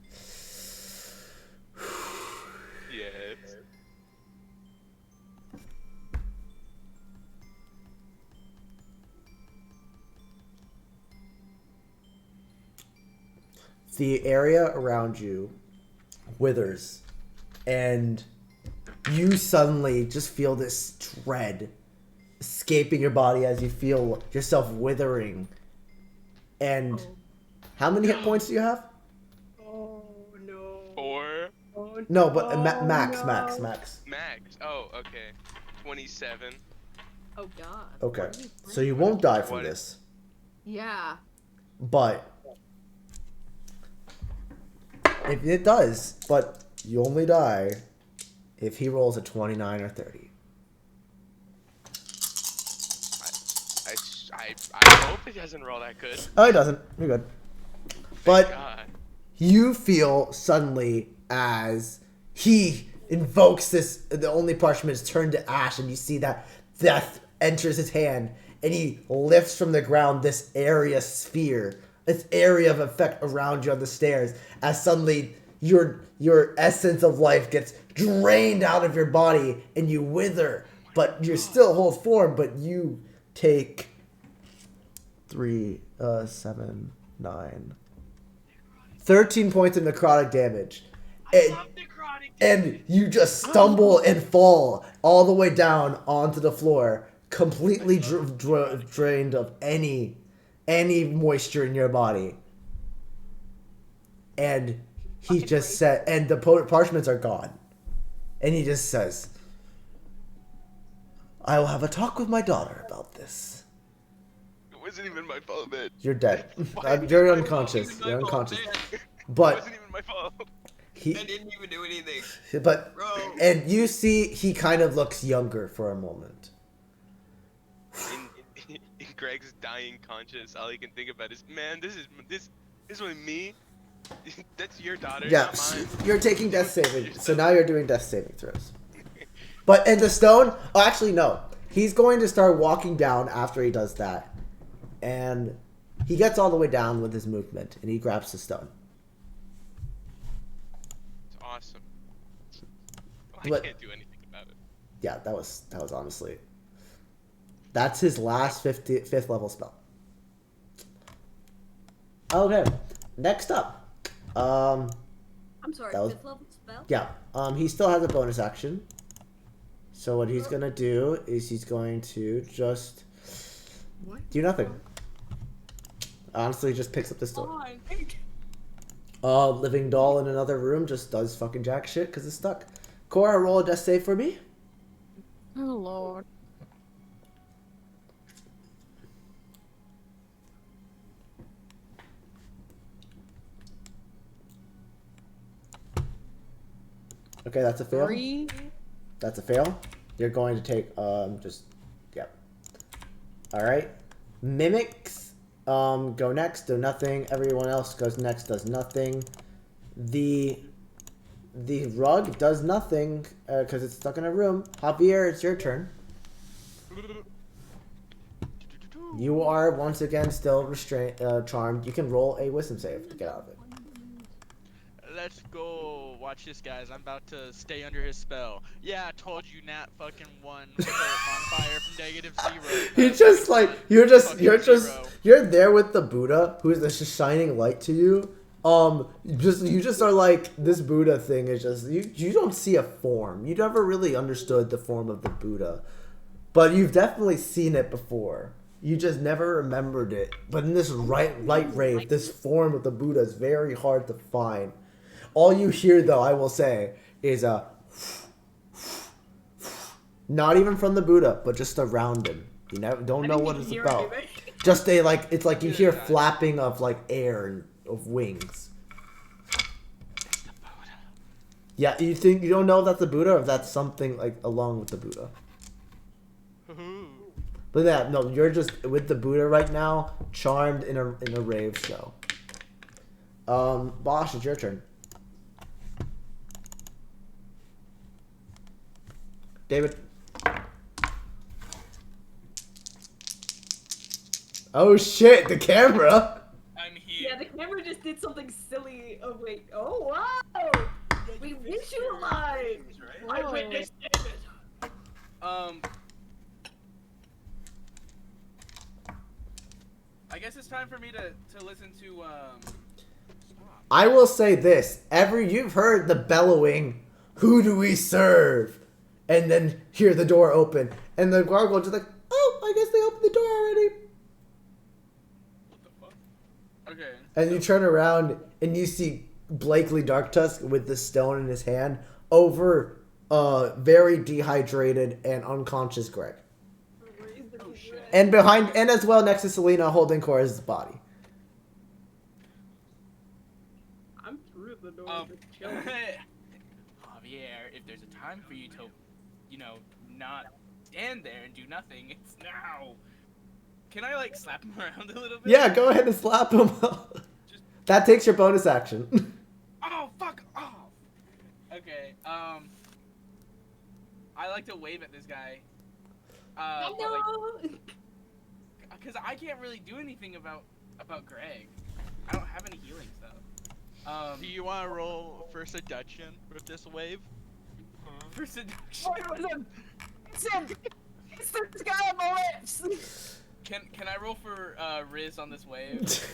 Yes. The area around you withers, and you suddenly just feel this dread escaping your body as you feel yourself withering. And how many hit points do you have? Oh, no. 4. Oh, No, but no, max. Max. Oh, okay. 27. Oh, God. Okay, What are you so you won't die from What? this, Yeah. but if it does, but you only die if he rolls a 29 or 30. I hope it doesn't roll that good. Oh, he doesn't. You're good. Thank But God. you feel suddenly as he invokes this, the only parchment is turned to ash, and you see that death enters his hand, and he lifts from the ground this area sphere, this area of effect around you on the stairs, as suddenly your essence of life gets drained out of your body and you wither, but you still hold form, but you take 3, 7, 9, 13 points of necrotic damage. And you just stumble and fall all the way down onto the floor, completely drained of any moisture in your body. And he just said, and the parchments are gone. And he just says, I will have a talk with my daughter about this. It wasn't even my fault, man. You're dead. Why You're was it my unconscious. fault? You're unconscious. It But wasn't even my fault. he, I didn't even do anything. but, Bro. and you see he kind of looks younger for a moment. In Greg's dying conscience, all he can think about is, man, this is with me. That's your daughter, Yeah, not mine. you're taking death saving. So now you're doing death saving throws. But in the stone, oh, actually no. He's going to start walking down after he does that. And he gets all the way down with his movement and he grabs the stone. It's awesome. I But- can't do anything about it. Yeah, that was honestly. That's his last 5th level spell. Okay, next up. I'm sorry, That was- 5th level spell? Yeah, he still has a bonus action. So what he's gonna do is he's going to just do nothing. Honestly, just picks up the stone. Fine. Living doll in another room just does fucking jack shit because it's stuck. Cora, roll a death save for me. Oh lord. Okay, that's a fail. 3. That's a fail. You're going to take just yep. All right. Mimics go next, do nothing. Everyone else goes next, does nothing. The rug does nothing because it's stuck in a room. Javier, it's your turn. You are once again still charmed. You can roll a wisdom save to get out of it. Let's go. Watch this, guys. I'm about to stay under his spell. Yeah, I told you Nat fucking won with the bonfire from -0. You just like you're Zero. you're there with the Buddha who is just shining light to you. You just are like this Buddha thing is just you don't see a form. You never really understood the form of the Buddha, but you've definitely seen it before. You just never remembered it. But in this light rave, this form of the Buddha is very hard to find. All you hear, though, I will say, is a not even from the Buddha, but just around him. You don't know what it's about. Just it's like you hear flapping of like air and of wings. Yeah, you don't know if that's the Buddha or if that's something like along with the Buddha. But yeah, no, you're just with the Buddha right now, charmed in a rave show. Bosch, it's your turn. David. Oh shit, the camera. I'm here. Yeah, the camera just did something silly. Oh wait. Oh wow! We visualized. I Whoa. witnessed it. I guess it's time for me to listen to I will say this: you've heard the bellowing, "Who do we serve?" And then hear the door open, and the gargoyle just like, "Oh, I guess they opened the door already." what the fuck? Okay. And you turn around and you see Blakely Darktusk with the stone in his hand over very dehydrated and unconscious Greg. Oh shit. And behind, and as well next to Selena holding Cora's body. I'm through the door. Um, Just chilling. Javier, if there's a time for you to, not stand there and do nothing, it's now. Can I slap him around a little bit? Yeah, go ahead and slap him. That takes your bonus action. Oh fuck off. Okay. I like to wave at this guy. Hello. Because I can't really do anything about Greg. I don't have any healing stuff. Do you want to roll for seduction with this wave? For seduction. Kiss this guy on the lips. Can I roll for Riz on this wave?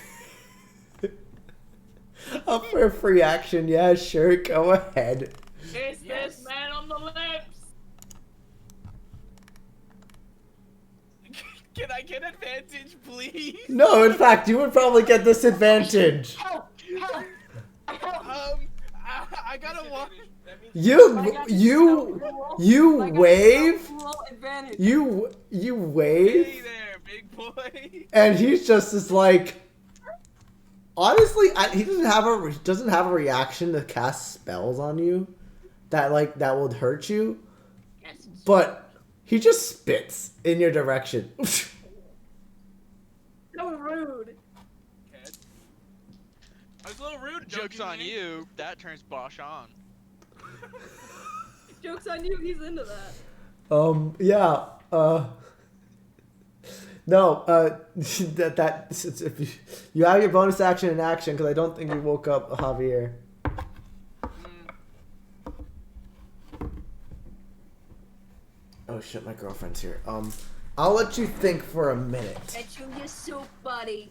Up for a free action, yeah, sure, go ahead. Kiss Yes. this man on the lips. Can I get advantage, please? No, in fact, you would probably get disadvantage. Help! Help! Help! I gotta walk. You My God, wave, roll advantage. you Hey wave, there, big boy. and he's just as like. Honestly, he doesn't have a reaction to cast spells on you, that would hurt you. Yes. But he just spits in your direction. So rude. Okay. I was a little rude. Joke's don't on me. you. That turns Bosch on. Joke's on you. He's into that. Yeah. No. If you have your bonus action in action, because I don't think you woke up Javier. Oh shit, my girlfriend's here. I'll let you think for a minute. Get you your soup, buddy.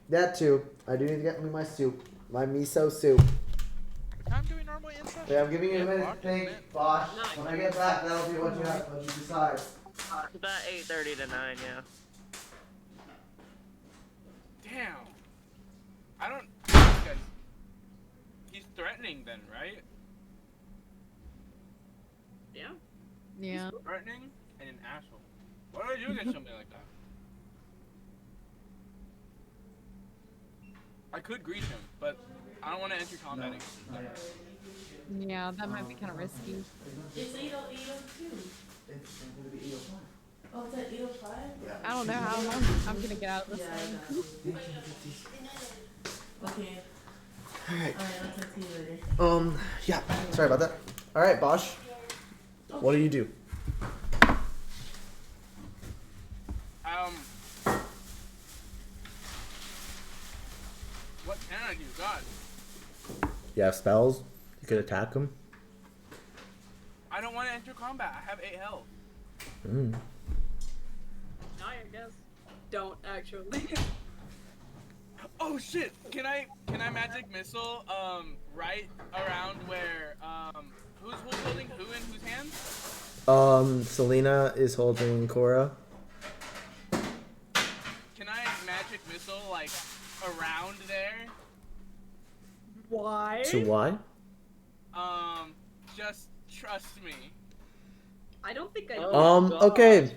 That too. I do need to get me my soup. My miso soup. What time do we normally end session? Yeah, I'm giving you a 8 minute o'clock, to think, isn't it? Bosch. Nice. When I get back, that'll be what you decide. It's about 8:30 to 9, yeah. Damn. I don't. Guys, he's threatening then, right? Yeah. Yeah. Threatening and an asshole. What do I do against somebody like that? I could greet him, but I don't want to enter combat against him. Yeah, that might be kind of risky. It's 8:02. Oh, it's at 8:05? I don't know how long I'm gonna get out of this Yeah, thing. I know. Okay. Alright. Alright, I'll talk to you later. Yeah. Sorry about that. Alright, Bosch. What do you do? What can I do? God. You have spells? You could attack him? I don't want to enter combat. I have 8 health. Mm. I guess. Don't actually. Oh shit! Can I magic missile right around where who's holding who in whose hands? Selena is holding Cora. Can I magic missile like around there? Why? To why? Just trust me. I don't think I. Okay.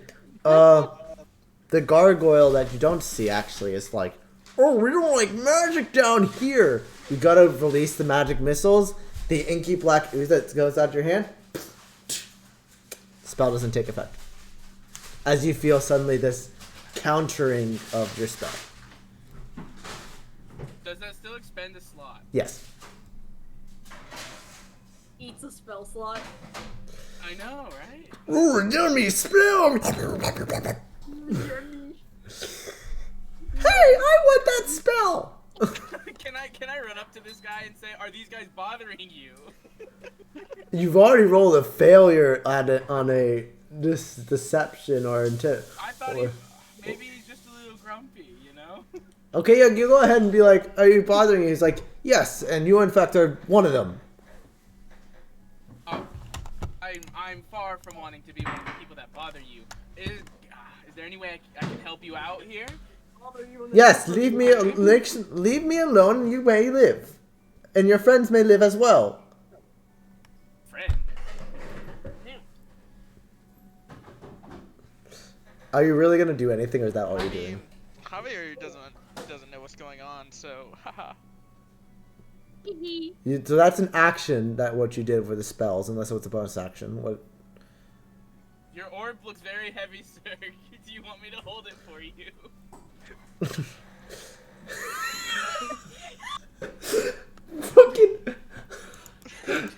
The gargoyle that you don't see actually is like, oh, we don't like magic down here. You gotta release the magic missiles. The inky black ooze that goes out your hand. Spell doesn't take effect. As you feel suddenly this countering of your spell. Does that still expend a slot? Yes. Eats a spell slot. I know, right? Oh, yummy spell! Hey, I want that spell! Can I run up to this guy and say, are these guys bothering you? You've already rolled a failure on a deception or intent. I thought maybe he's just a little grumpy, you know? Okay, yeah, you go ahead and be like, are you bothering me? He's like, yes, and you in fact are one of them. Oh, I'm far from wanting to be one of the people that bother you. Is there any way I can help you out here? Yes, leave me alone, you may live. And your friends may live as well. Friend. Are you really gonna do anything, or is that all you're doing? Javier doesn't know what's going on, so haha. So that's an action, that what you did for the spells, unless it was a bonus action. What? Your orb looks very heavy, sir. Do you want me to hold it for you? Fucking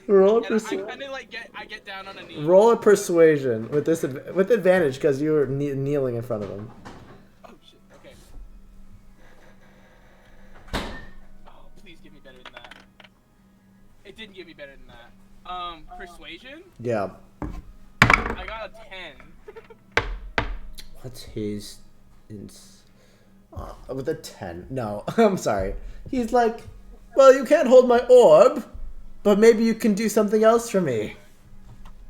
roll a And I kind of like get down on a knee. roll a persuasion with with advantage because you were kneeling in front of him. Oh shit. Okay. Oh please give me better than that. It didn't give me better than that. Persuasion? Yeah. I got a 10. What's his? With a 10. No, I'm sorry. He's like, well, you can't hold my orb, but maybe you can do something else for me.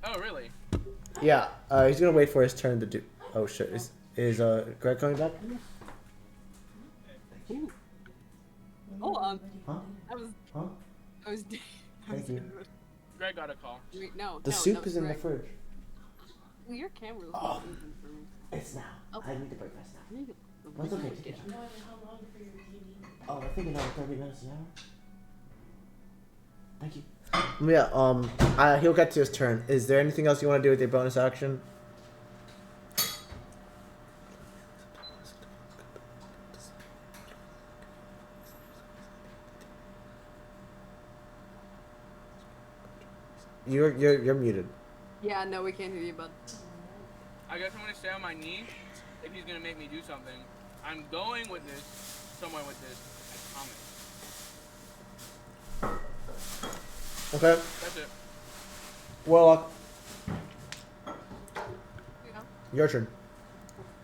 Oh, really? Yeah. He's gonna wait for his turn to do. Oh shit. Is Greg coming back? Oh, Huh? I was. Huh? I was. Thank you. Greg got a call. Wait, no. The no, soup no, is in the Greg. fridge. Well, your camera was Oh. not moving for me. It's now. Oh. I need to breakfast now. I need to- That's okay. No, how long for your TV? Oh, I think another 30 minutes an hour. Thank you. Yeah, he'll get to his turn. Is there anything else you want to do with your bonus action? You're muted. Yeah, no, we can't hear you, bud. I guess I'm gonna stay on my niche if he's gonna make me do something. I'm going with this, somewhere with this. I promise. Okay. That's it. Warlock, Yeah. your turn.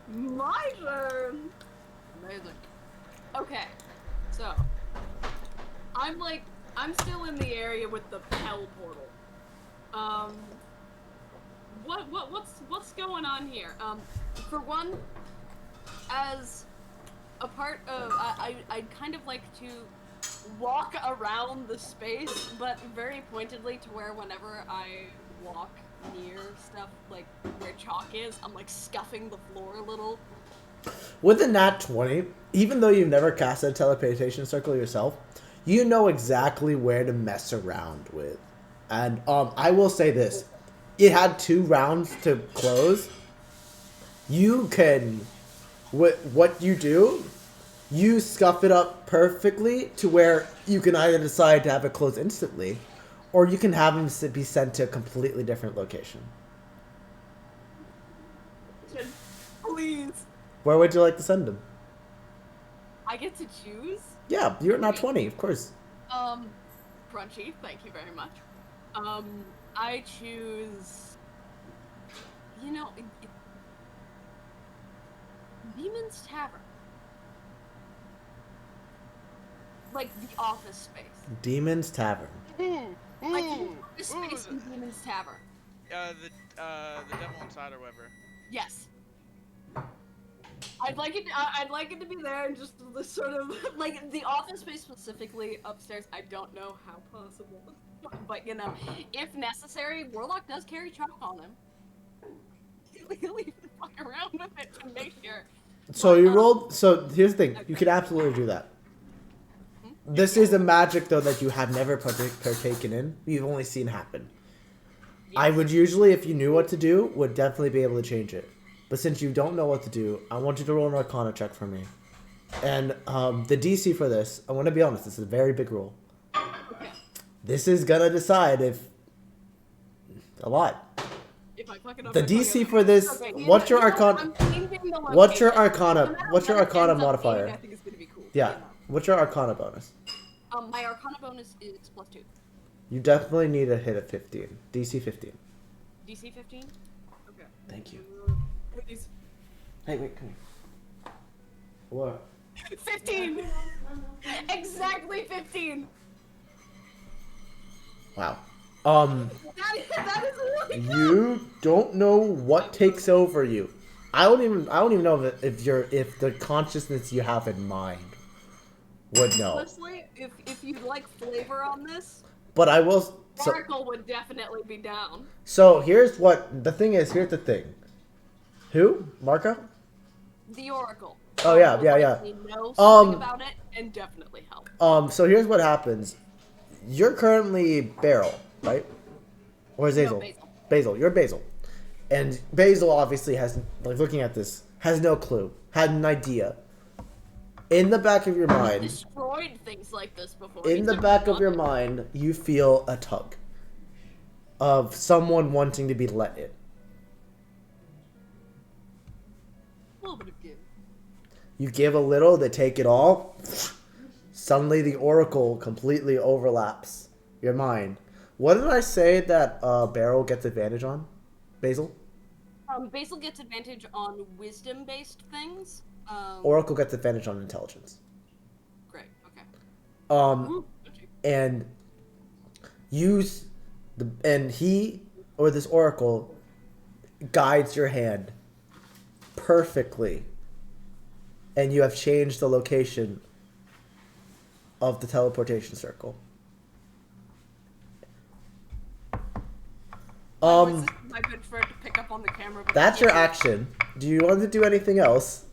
My turn. Amazing. Okay, so I'm still in the area with the hell portal. What's going on here? For one, as a part of I'd kind of like to walk around the space, but very pointedly to where whenever I walk near stuff like where chalk is, I'm like scuffing the floor a little. With a nat 20, even though you've never cast a teleportation circle yourself, you know exactly where to mess around with. And I will say this. It had 2 rounds to close. You can... What you do, you scuff it up perfectly to where you can either decide to have it close instantly, or you can have him be sent to a completely different location. Please. Where would you like to send him? I get to choose? Yeah, you're not 20, of course. Crunchy, thank you very much. I choose... You know... Demon's Tavern. Like, the office space. Demon's Tavern. Like, the office space in Demon's Tavern. The devil inside or whatever. Yes. I'd like it to be there and just the sort of like the office space specifically upstairs. I don't know how possible, but you know, if necessary, Warlock does carry chalk on him. He'll even fuck around with it to make sure. So you rolled. So here's the thing: you could absolutely do that. This is a magic though that you have never partaken in. You've only seen happen. Yes. I would usually, if you knew what to do, would definitely be able to change it. But since you don't know what to do, I want you to roll an Arcana check for me. And the DC for this, I want to be honest, this is a very big roll. Okay. This is gonna decide if a lot. If I fuck it up, The I fuck it DC up. for this, Okay, what's your you know what? Arcana? I'm changing the What's your location. Arcana? No matter What's your what it Arcana ends up being, modifier? I think it's gonna be cool. Yeah. You know. What's your Arcana bonus? My Arcana bonus is +2. You definitely need to hit a 15. DC 15. DC 15. Okay. Thank you. Please. Hey, wait, come here. What? 15. Exactly 15. Wow. That is really good. You don't know what takes over you. I don't even know if the consciousness you have in mind would know. Honestly, if you'd like flavor on this, But I will. Oracle would definitely be down. So here's what the thing is. Here's the thing. Who? Marco? The Oracle. Oh, yeah, Would yeah, yeah. likely know something about it and definitely help. So here's what happens. You're currently Beryl, right? Or is No, Basil? Basil. Basil. You're Basil. And Basil obviously has, like, looking at this, has no clue, had an idea. In the back of your mind, Destroyed things like this before. in He's the never back of done your it. mind, you feel a tug of someone wanting to be let in. A little bit of give. You give a little, they take it all. Suddenly, the oracle completely overlaps your mind. What did I say that Barrel gets advantage on? Basil? Basil gets advantage on wisdom-based things. Oracle gets advantage on intelligence. Great. Okay. Um, Ooh, touchy. and use and he or this oracle guides your hand perfectly, and you have changed the location of the teleportation circle. My good friend to pick up on the camera. But That's your action. Do you want to do anything else?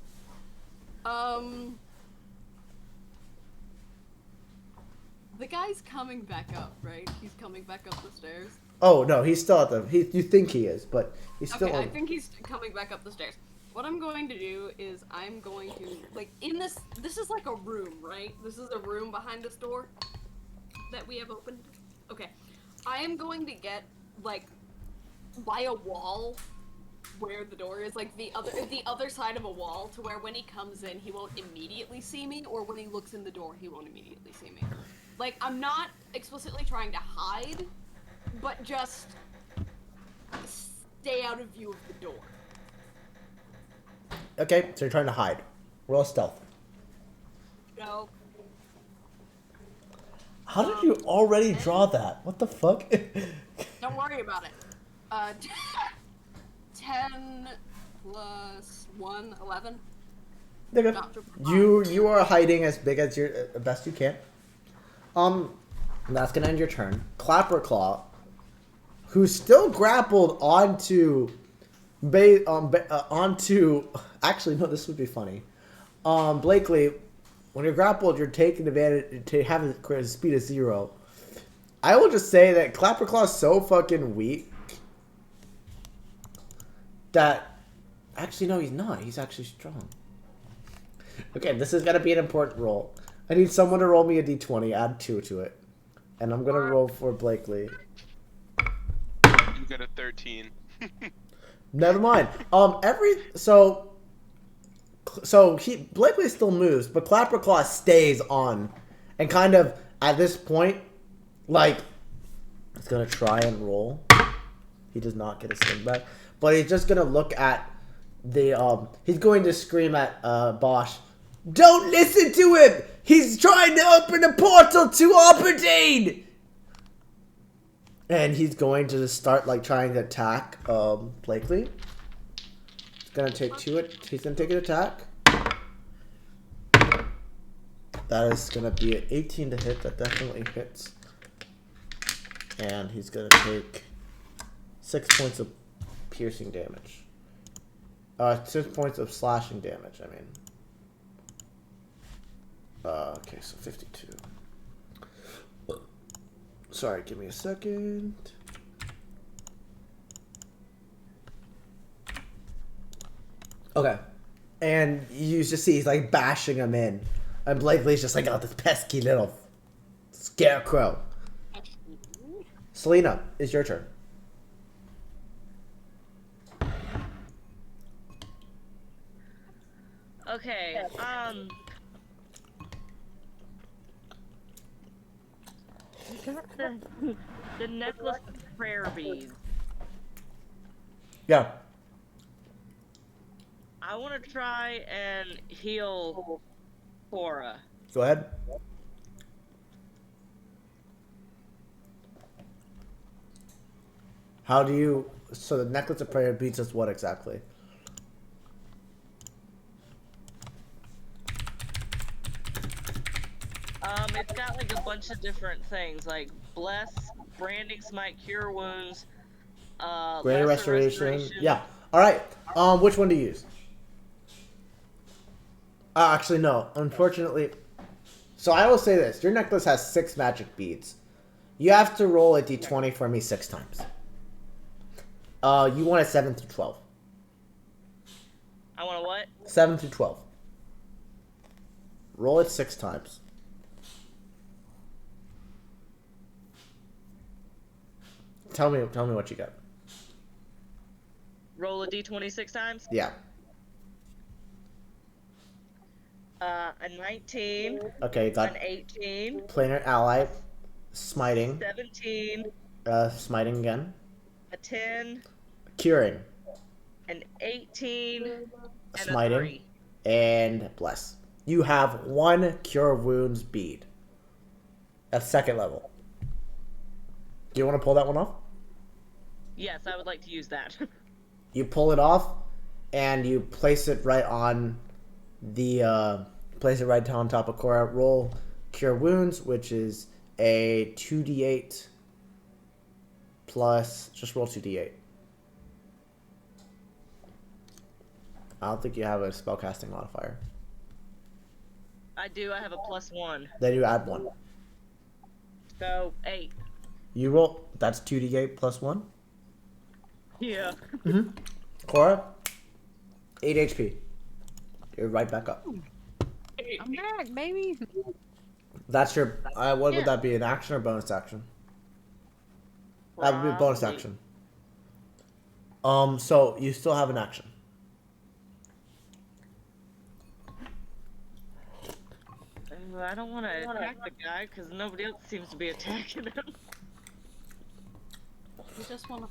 The guy's coming back up, right? He's coming back up the stairs. Oh no, he's still at the. You think he is, but he's still. Okay, on. I think he's coming back up the stairs. What I'm going to do is I'm going to in this. This is like a room, right? This is a room behind this door that we have opened. Okay, I am going to get by a wall where the door is, like the other side of a wall, to where when he comes in, he won't immediately see me, or when he looks in the door, he won't immediately see me. Like, I'm not explicitly trying to hide, but just stay out of view of the door. Okay, so you're trying to hide. Roll stealth. No. How did you already draw that? What the fuck? Don't worry about it. 10 plus 1, 11. Okay. You are hiding as big as your best you can. That's gonna end your turn. Clapperclaw, who's still grappled onto, Actually, no, this would be funny. Blakely, when you're grappled, you're taking advantage to have a speed of 0. I will just say that Clapperclaw is so fucking weak that. Actually, no, he's not. He's actually strong. Okay, this is gonna be an important roll. I need someone to roll me a d20, add 2 to it. And I'm gonna roll for Blakely. You got a 13. Never mind. Blakely still moves, but Clapperclaw stays on. And kind of, at this point, like, he's gonna try and roll. He does not get a sting back. But he's just gonna look at he's going to scream at, Bosch. Don't listen to him! He's trying to open a portal to Aberdeen! And he's going to start, trying to attack, Blakely. He's gonna take he's gonna take an attack. That is gonna be an 18 to hit, that definitely hits. And he's gonna take 6 points of piercing damage. 6 points of slashing damage, I mean. Okay, so 52. Sorry, give me a second. Okay. And you just see he's bashing him in. And Blakely's just oh, this pesky little scarecrow. Selena, it's your turn. Okay, the necklace of prayer beads. Yeah. I want to try and heal Cora. Go ahead. How do you... So the necklace of prayer beats us what exactly? It's got a bunch of different things, like bless, branding smite, cure wounds, Greater lesser restoration. Yeah. All right. Which one to use? Actually, no. Unfortunately. So I will say this: your necklace has 6 magic beads. You have to roll a d20 for me 6 times. You want a 7 through 12. I want a what? 7 through 12. Roll it 6 times. Tell me what you got. Roll a d20 6 times? Yeah. I a 19, Okay, you got an 18, planar ally, smiting, 17, smiting again, a 10, curing, an 18, and a smiting, 3. and bless. You have 1 cure wounds bead. At 2nd level. Do you want to pull that one off? Yes, I would like to use that. You pull it off, and you place it right on the top of Cora. Roll cure wounds, which is a 2d8 plus. Just roll 2d8. I don't think you have a spellcasting modifier. I do, I have a +1. Then you add 1. So, 8. You roll. That's 2d8 plus 1. Yeah. Cora, 8 HP. You're right back up. I'm back, baby. That's your. What Yeah. would that be? An action or bonus action? That would be a bonus Probably. action. So you still have an action. I don't want to attack the guy because nobody else seems to be attacking him. You just wanna.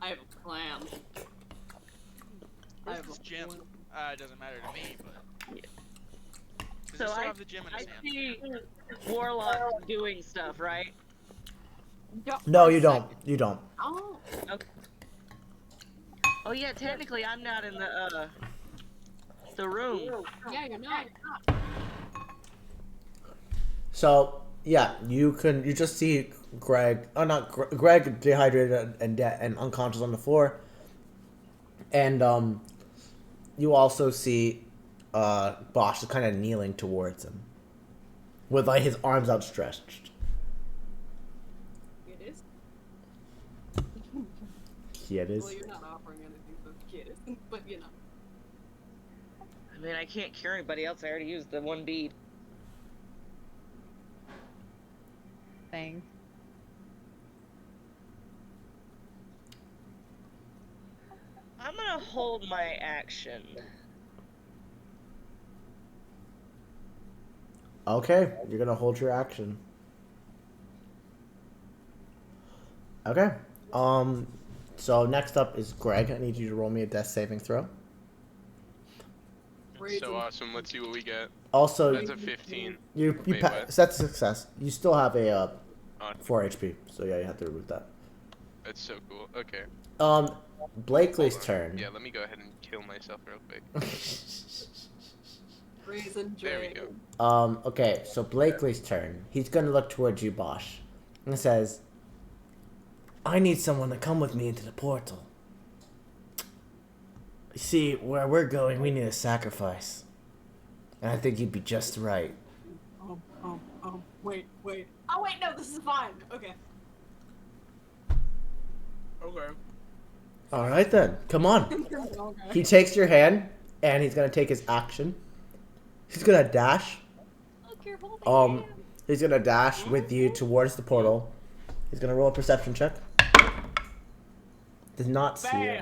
I have a plan. I Where's have this a gym? plan. It doesn't matter to me, but. Does So he still I, have the gym in I his hand? see Warlock doing stuff, right? No, you don't. You don't. Oh, Okay. Oh yeah, technically I'm not in the room. yeah, you're not. So yeah, you can. You just see Greg. Oh, not Greg, dehydrated and unconscious on the floor, and you also see Bosch kind of kneeling towards him, with like his arms outstretched. It is. Yeah, it is. Well, you're not offering anything for the kid, but you know. I mean, I can't cure anybody else. I already used the 1 bead. Thing. I'm gonna hold my action. Okay, you're gonna hold your action. Okay. So next up is Greg. I need you to roll me a death saving throw. Raisin. So awesome. Let's see what we get. Also, That's a 15. you Wait, what? that's a success. You still have a Oh, 4 HP, so yeah, you have to remove that. that's so cool. Okay. Blakely's Hold on. turn. Yeah, let me go ahead and kill myself real quick. Raisin There we J. go. Okay, so Blakely's turn. He's gonna look towards you, Bosch, and says, "I need someone to come with me into the portal. You see, where we're going, we need a sacrifice, and I think you'd be just right." Wait. Oh, wait, no, this is fine. Okay. Okay. All right then, come on. Okay. He takes your hand, and he's gonna take his action. He's gonna dash. Look, you're holding hands. He's gonna dash with you towards the portal. He's gonna roll a perception check. Does not see you.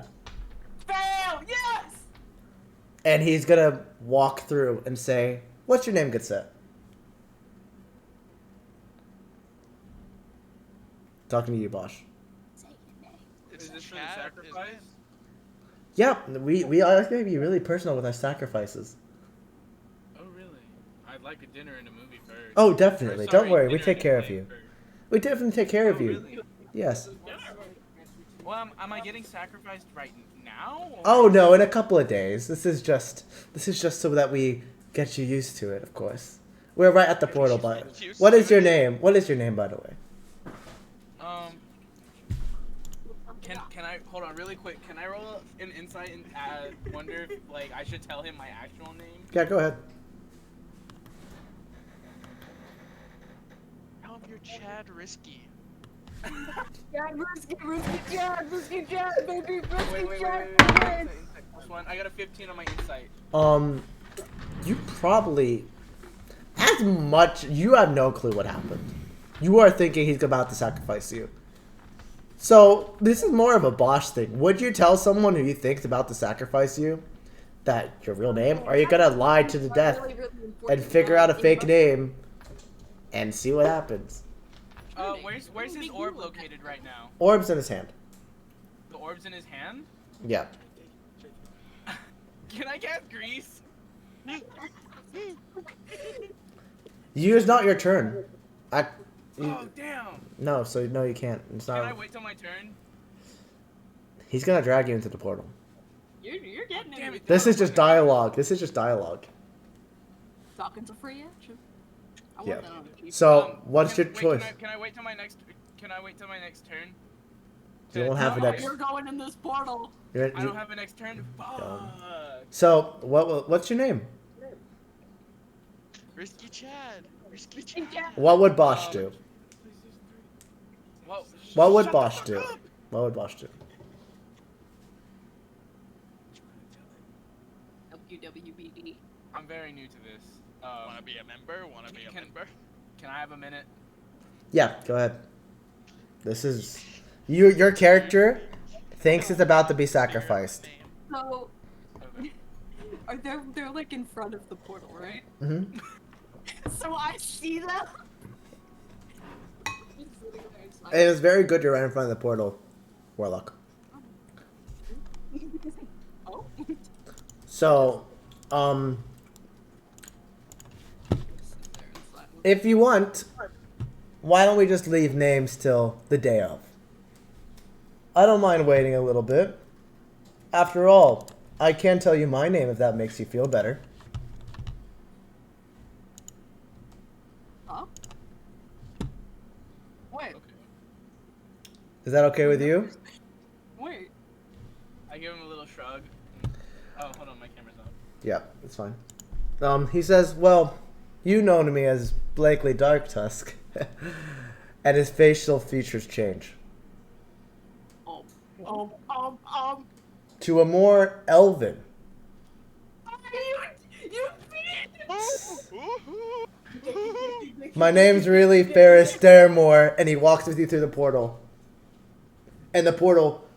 Fail! Yes! And he's gonna walk through and say, "What's your name, good sir?" Talking to you, Bosch. Is this for the Chad, sacrifice? Yeah, we like to be really personal with our sacrifices. Oh, really? I'd like a dinner and a movie first. Oh, Or, definitely. sorry, Don't worry, we dinner take and a care of play you. first. We definitely take care of Oh, you. really? Yes. Well, am I getting sacrificed right now? Or... Oh no, in a couple of days. This is just so that we get you used to it. Of course, we're right at the portal. But what is your name? What is your name, by the way? Can I hold on really quick? Can I roll an insight and wonder if like I should tell him my actual name? Yeah, go ahead. Tell him you're Chad Risky. Risky Chad, baby, Wait. Chad. Insight. Plus 1. I got a 15 on my insight. You probably as much. You have no clue what happened. You are thinking he's about to sacrifice you. So this is more of a Bosch thing. Would you tell someone who you think's about to sacrifice you that your real name, or are you gonna lie to the death and figure out a fake name and see what happens? Where's his orb located right now? Orb's in his hand. The orb's in his hand? Yeah. Can I cast grease? It's not your turn. Oh damn! No, so no, you can't. It's not. Can I wait till my turn? He's gonna drag you into the portal. You're getting Damn it. it. This is just dialogue. This is just dialogue. Talking's a free action. I Yeah. want that on a cheap. So, what's your wait, choice? Can I wait till my next? Can I wait till my next turn? You don't have an No, next. you're going in this portal. You're- I don't have a next turn. Fuck. So, what's your name? Risky Chad. Risky Chad. What would Bosch do? Well, What would shut the Bosch fuck do? up. What would Bosch do? WWBD. I'm very new to this. Wanna be a member? Wanna be a member? Can I have a minute? Yeah, go ahead. This is your character thinks it's about to be sacrificed. So, they're like in front of the portal, right? Mm-hmm. So I see them. It is very good you're right in front of the portal, Warlock. Oh. So, if you want, why don't we just leave names till the day of? I don't mind waiting a little bit. After all, I can tell you my name if that makes you feel better. Huh? Wait. Is that okay with you? Wait. I give him a little shrug. Oh, hold on, my camera's off. Yeah, it's fine. He says, well, you know me as Blakely Darktusk. And his facial features change. To a more elven. My name's really Ferris Daremore, and he walks with you through the portal. And the portal,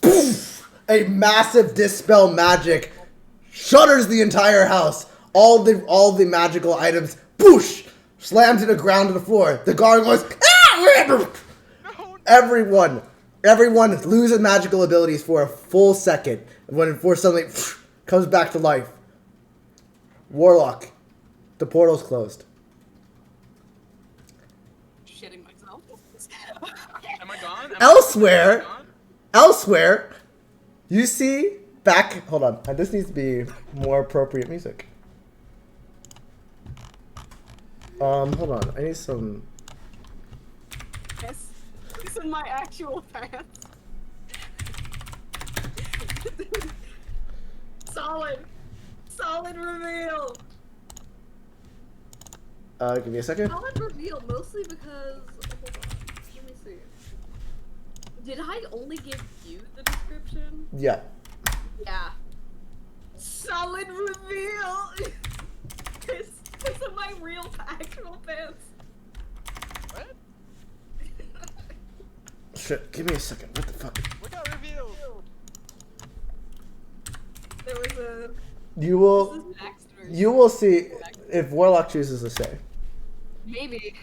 poof, a massive dispel magic shudders the entire house. All the magical items, boosh, slam to the ground to the floor. The guard goes, ah! Everyone loses magical abilities for a full second before suddenly comes back to life. Warlock, the portal's closed. Shitting myself. Am I gone? Elsewhere, you see back. Hold on, this needs to be more appropriate music. Hold on, I need some. Yes. These are my actual pants. Solid reveal. Give me a second. Solid reveal, mostly because. Hold on. Let me see. Did I only give you the description? Yeah. Yeah. Solid reveal. These are my real actual pants. What? Shit, give me a second. What the fuck? What got revealed? There was a. You will. This is next version. You will see if Warlock chooses to say. Maybe.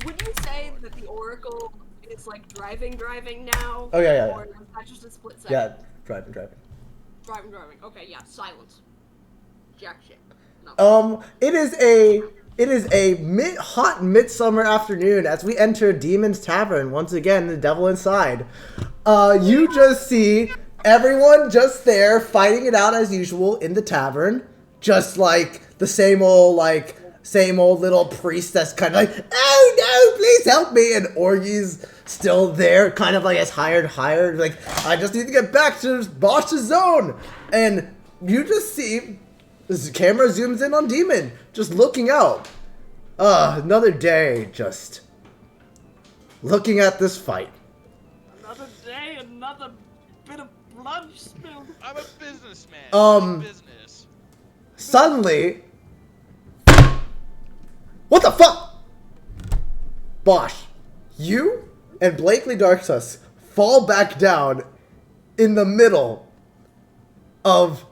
Would you say that the Oracle is like driving now? Oh, yeah. Or is that just a split second? Yeah, driving. Driving. Okay, yeah, silence. Jack shit. No. It is a hot midsummer afternoon as we enter Demon's Tavern once again. The devil inside. You just see everyone just there fighting it out as usual in the tavern, just like the same old little priest that's kind of like, oh no, please help me, and Orgy's still there, kind of like as hired, like, I just need to get back to Bosch's zone, and you just see this camera zooms in on Demon, just looking out. Another day, just looking at this fight. Another day, another bit of blood spilled. I'm a businessman. Business. Suddenly, what the fuck? Bosch, you and Blakely Darktusk fall back down in the middle of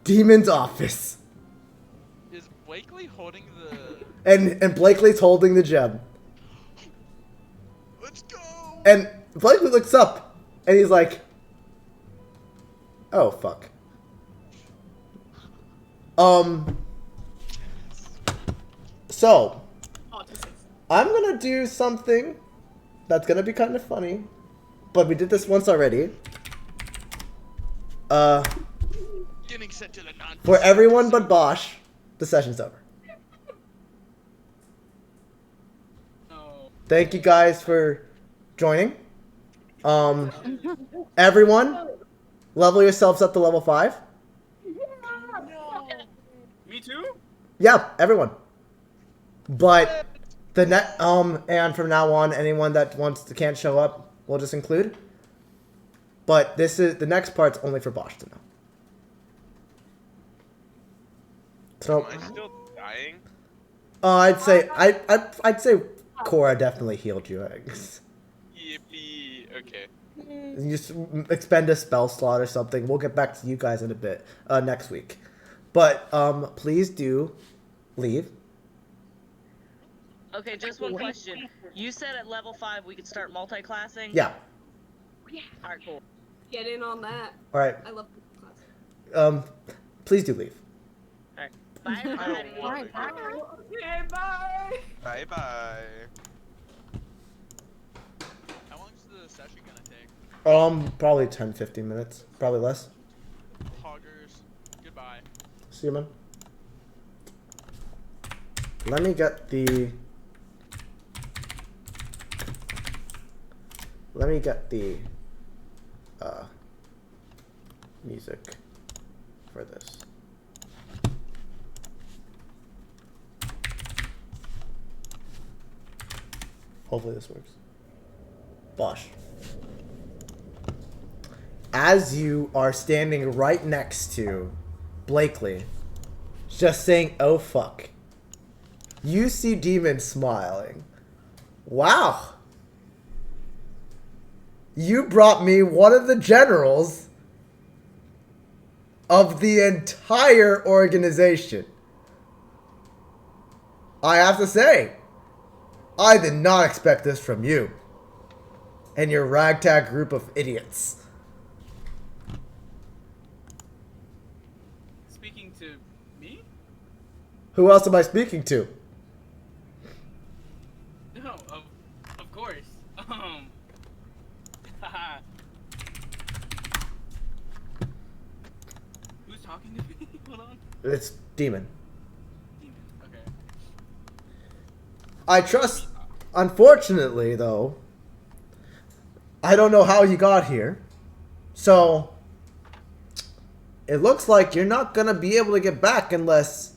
Demon's office. Is Blakely holding the? And Blakely's holding the gem. Let's go. And Blakely looks up and he's like, oh fuck. So I'm gonna do something that's gonna be kind of funny, but we did this once already. Getting sent to the non. For everyone but Bosch, the session's over. No. Thank you guys for joining. Everyone, level yourselves up to level 5. Me too? Yeah, everyone. But the net and from now on, anyone that can't show up, we'll just include. But this is the next part's only for Bosch to know. So Am I still dying? I'd say Cora definitely healed you. Yippee. Okay. You just expend a spell slot or something. We'll get back to you guys in a bit next week. But please do leave. Okay, just one question. You said at level 5 we could start multi-classing? Yeah. Alright, cool. Get in on that. All right. I love class. Please do leave. Alright. Bye, I everybody. don't want to. Okay, bye. Bye bye. How long is the session gonna take? Probably 10-15 minutes. Probably less. Hoggers. Goodbye. See you, man. Let me get the music for this. Hopefully this works. Bosch. As you are standing right next to Blakely, just saying, oh fuck, you see Demon smiling. Wow. You brought me one of the generals of the entire organization. I have to say, I did not expect this from you and your ragtag group of idiots. Speaking to me? Who else am I speaking to? No, of course. Haha. Who's talking to me? Hold on. It's Demon. Demon. Okay. I trust. Unfortunately, though, I don't know how you got here. So, it looks like you're not going to be able to get back unless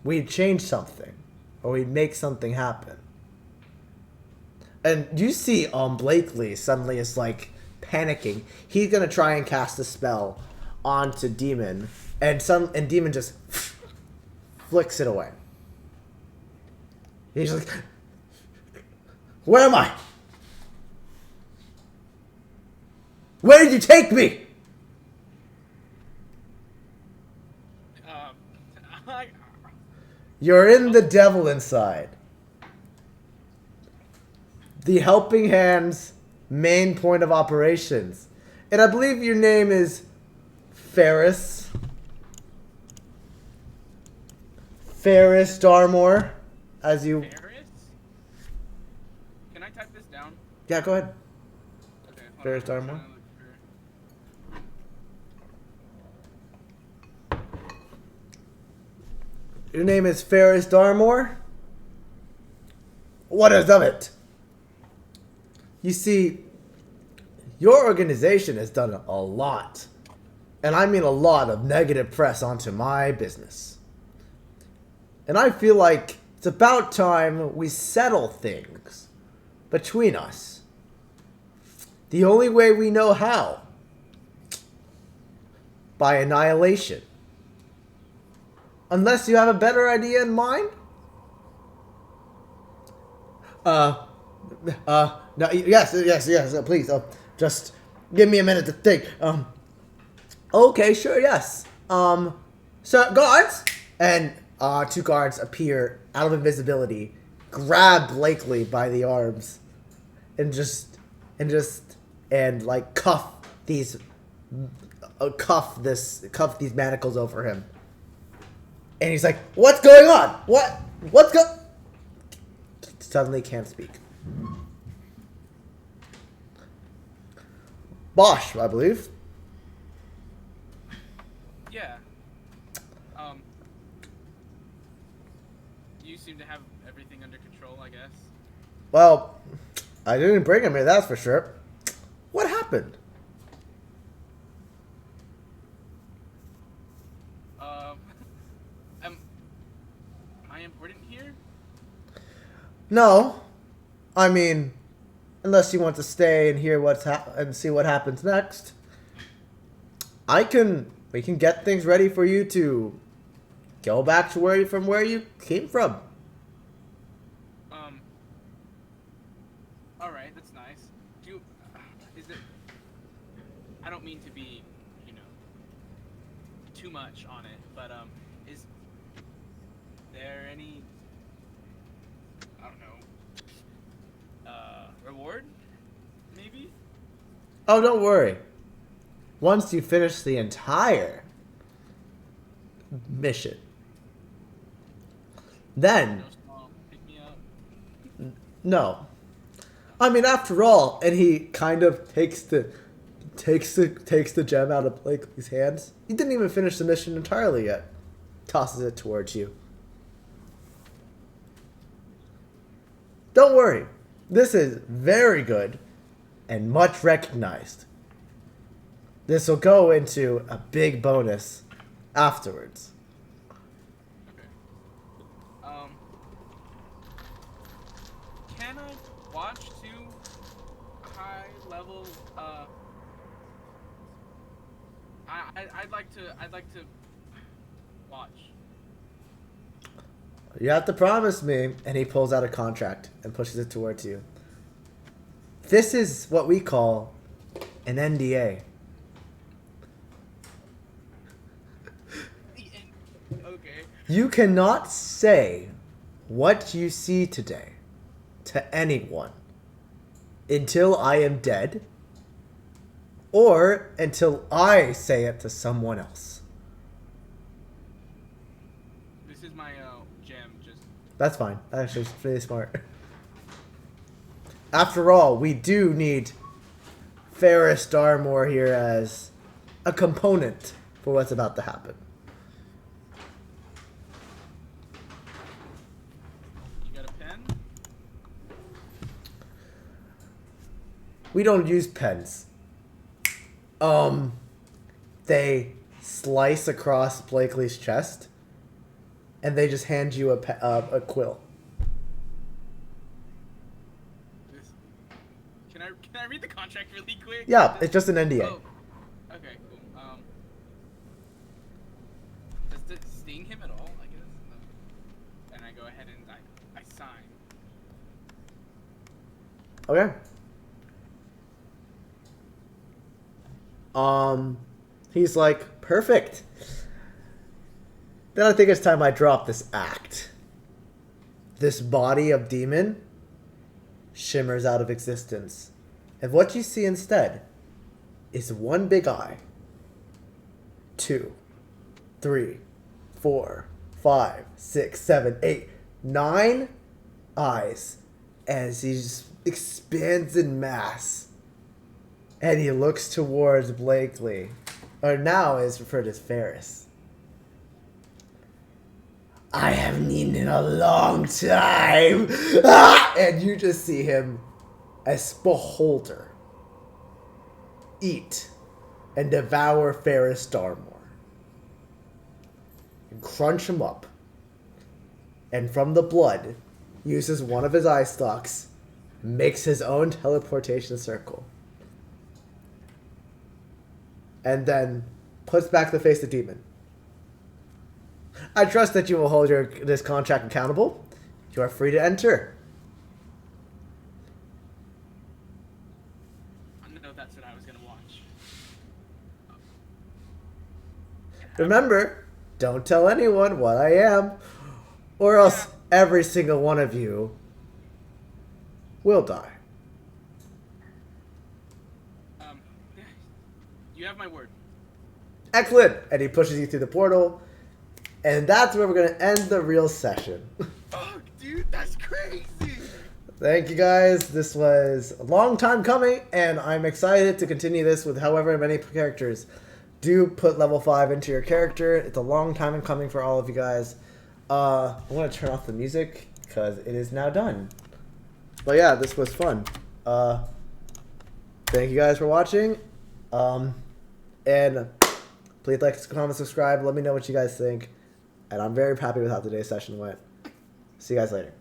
we change something. Or we make something happen. And you see Blakely suddenly is like panicking. He's going to try and cast a spell onto Demon. And Demon just flicks it away. He's like, where am I? Where did you take me? I, You're in the devil inside. The Helping Hand's main point of operations. And I believe your name is Ferris. Ferris Darmore. As you... Ferris? Can I type this down? Yeah, go ahead. Okay. hold Ferris on, I'm Darmore? trying to look for- Your name is Ferris Darmore? What is of it? You see, your organization has done a lot, and I mean a lot of negative press onto my business. And I feel like it's about time we settle things between us. The only way we know how. By annihilation. Unless you have a better idea in mind? No, yes, please, just give me a minute to think. Okay, sure, yes. So guards and two guards appear out of invisibility, grab Blakely by the arms, and like cuff these manacles over him. And he's like, "What's going on? What's go?" Suddenly can't speak. Bosch, I believe. Yeah. You seem to have everything under control, I guess. Well, I didn't bring him here, that's for sure. What happened? Um, am I important here? No, I mean, unless you want to stay and hear and see what happens next, we can get things ready for you to go back to where you came from. All right, that's nice. Is it? I don't mean to be, you know, too much on it, but is there any, I don't know, reward? Maybe? Oh, don't worry. Once you finish the entire mission, then No small pick me up. no. I mean, after all, and he kind of takes the gem out of Blakely's hands. He didn't even finish the mission entirely yet. Tosses it towards you. Don't worry. This is very good and much recognized. This will go into a big bonus afterwards. Okay. Can I watch two high level? I'd like to watch. You have to promise me. And he pulls out a contract and pushes it towards you. This is what we call an NDA. Okay. You cannot say what you see today to anyone until I am dead or until I say it to someone else. This is my gem. Just That's fine. Actually, it's pretty smart. After all, we do need Ferris Darmore here as a component for what's about to happen. you got a pen? We don't use pens. They slice across Blakely's chest, and they just hand you a quill. Can I read the contract really quick? Yeah, it's just an NDA. Oh, okay, cool. Does it sting him at all? I guess. No. And I go ahead and I sign. Okay. He's like, perfect. Then I think it's time I drop this act. This body of demon shimmers out of existence. And what you see instead is one big eye. 2, 3, 4, 5, 6, 7, 8, 9 eyes as he just expands in mass. And he looks towards Blakely, or now is referred as Ferris. I haven't eaten in a long time. Ah! And you just see him as Beholder eat and devour Ferris Darmore. And crunch him up. And from the blood, uses one of his eye stalks, makes his own teleportation circle. And then puts back the face of the demon. I trust that you will hold this contract accountable. You are free to enter. I know that's what I was gonna watch. Remember, don't tell anyone what I am, or else every single one of you will die. You have my word. Excellent! And he pushes you through the portal, and that's where we're going to end the real session. Fuck, dude, that's crazy. Thank you guys. This was a long time coming, and I'm excited to continue this with however many characters. Do put level 5 into your character. It's a long time in coming for all of you guys. I want to turn off the music because it is now done. But yeah, this was fun. Thank you guys for watching. And please like, comment, subscribe. Let me know what you guys think. And I'm very happy with how today's session went. See you guys later.